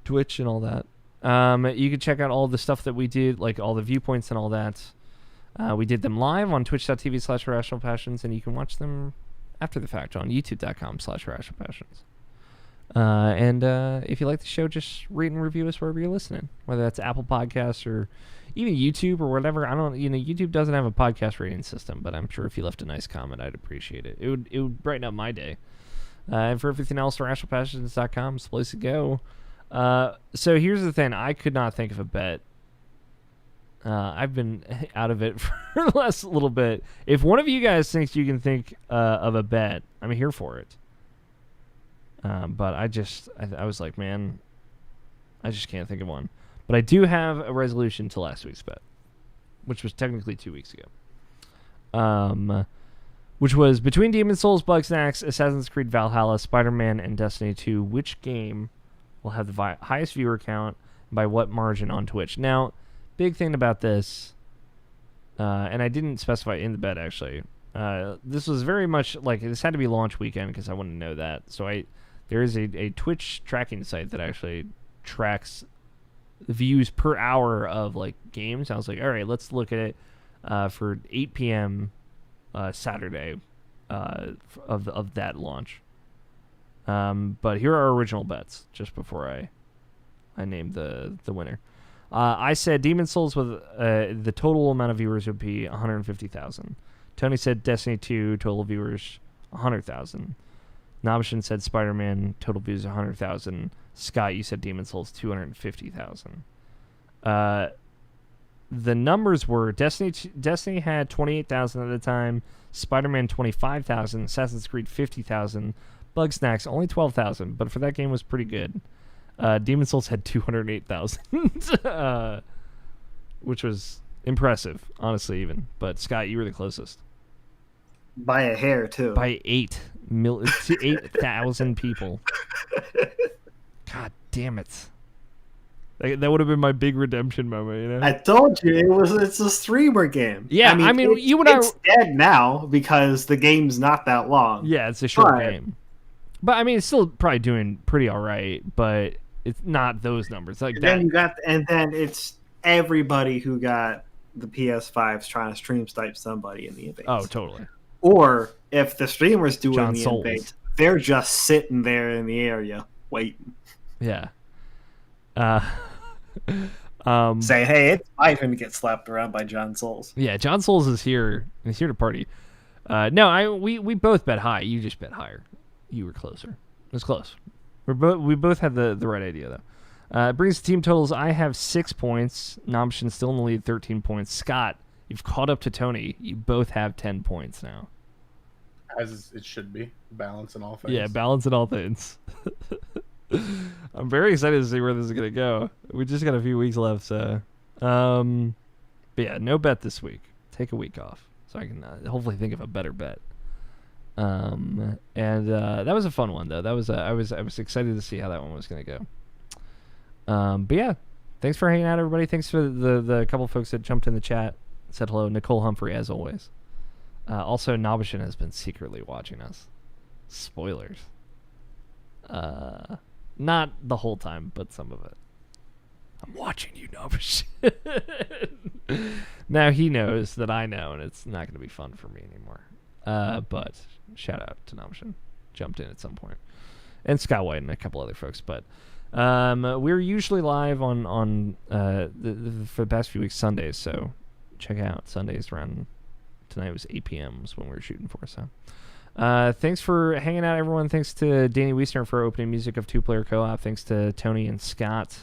Twitch, and all that. You can check out all the stuff that we did, like all the viewpoints and all that. We did them live on twitch.tv/irrationalpassions, and you can watch them after the fact on youtube.com/irrationalpassions. And if you like the show, just rate and review us wherever you're listening, whether that's Apple Podcasts or even YouTube or whatever. YouTube doesn't have a podcast rating system, but I'm sure if you left a nice comment, I'd appreciate it. It would brighten up my day. And for everything else, irrationalpassions.com is the place to go. So here's the thing. I could not think of a bet. I've been out of it for the last little bit. If one of you guys thinks you can think of a bet, I'm here for it. But I was like, man, I just can't think of one. But I do have a resolution to last week's bet, which was technically 2 weeks ago. Which was between Demon's Souls, Bugsnax, Assassin's Creed Valhalla, Spider-Man, and Destiny 2, which game will have the highest viewer count by what margin on Twitch? Now, big thing about this, and I didn't specify in the bet actually. This was very much like this had to be launch weekend because I wanted to know that. So there is a Twitch tracking site that actually tracks the views per hour of like games. I was like, all right, let's look at it for 8 p.m. Saturday of that launch. But here are our original bets just before I named the winner. I said Demon's Souls with the total amount of viewers would be 150,000. Tony said Destiny 2 total viewers 100,000. Nobshin said Spider-Man total views 100,000. Scott, you said Demon's Souls 250,000. The numbers were Destiny had 28,000 at the time, Spider-Man 25,000, Assassin's Creed 50,000, Bugsnax only 12,000, but for that game was pretty good. Demon's Souls had 208,000, which was impressive, honestly, even. But Scott, you were the closest. By a hair, too. By 8,000 people. God damn it. That would have been my big redemption moment, you know? I told you, it's a streamer game. Yeah, I mean it's dead now because the game's not that long. Yeah, it's a short game. But, I mean, it's still probably doing pretty all right, but it's not those numbers. Like and then it's everybody who got the PS5s trying to stream snipe somebody in the invades. Oh, totally. Or if the streamer's doing John the Souls. invades, they're just sitting there in the area waiting. Yeah. Say, hey, it's my turn to get slapped around by John Souls. Yeah, John Souls is here. He's here to party. No, we both bet high. You just bet higher. You were closer. It was close. We both had the right idea though. It brings the team totals. I have 6 points. Nobshin still in the lead, 13 points. Scott, you've caught up to Tony. You both have 10 points now. As it should be. Balance in all things. Yeah, balance in all things. I'm very excited to see where this is going to go. We just got a few weeks left, so. But yeah, no bet this week. Take a week off so I can hopefully think of a better bet. And that was a fun one though. That was I was excited to see how that one was going to go. But yeah, Thanks for hanging out, everybody. Thanks for the couple folks that jumped in the chat, said hello. Nicole Humphrey, as always. Also, Nobishin has been secretly watching us. Spoilers. Not the whole time, but some of it. I'm watching you, Nobishin. Now he knows that I know, and it's not going to be fun for me anymore. But shout out to Nobishin. Jumped in at some point. And Scott White and a couple other folks, but we're usually live on for the past few weeks Sundays, so check out Sundays around. Tonight was 8 p.m. was when we were shooting for. So thanks for hanging out, everyone. Thanks to Danny Wiesner for opening music of Two Player Co-op. Thanks to Tony and Scott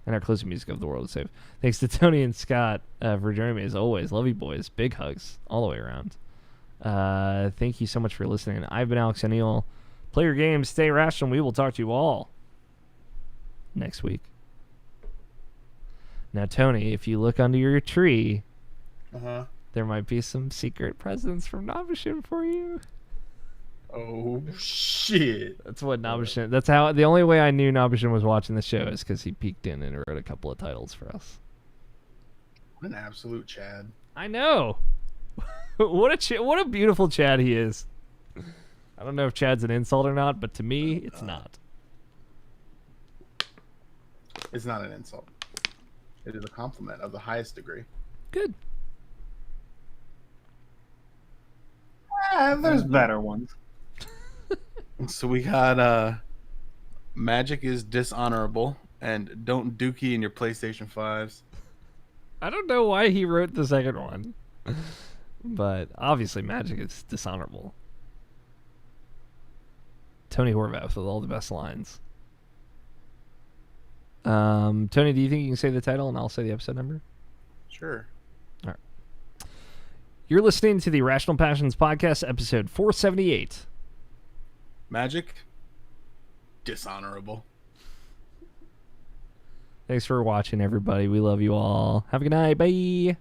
and our closing music of The World is Safe. Thanks to Tony and Scott for joining me as always. Love you, boys. Big hugs all the way around. Thank you so much for listening. I've been Alex O'Neill. Play your games, stay rational. We will talk to you all next week. Now, Tony, if you look under your tree, there might be some secret presents from Nobishin for you. Oh shit! That's what Nobishin. That's how. The only way I knew Nobishin was watching the show is because he peeked in and wrote a couple of titles for us. What an absolute Chad! I know. What a beautiful Chad he is. I don't know if Chad's an insult or not, but to me, it's not. It's not an insult. It is a compliment of the highest degree. Good. There's better ones. So we got Magic is dishonorable, and don't dookie in your PlayStation 5s. I don't know why he wrote the second one, but obviously Magic is dishonorable. Tony Horvath with all the best lines. Tony, do you think you can say the title and I'll say the episode number? Sure. All right. You're listening to the Irrational Passions Podcast, episode 478. Magic, dishonorable. Thanks for watching, everybody. We love you all. Have a good night. Bye.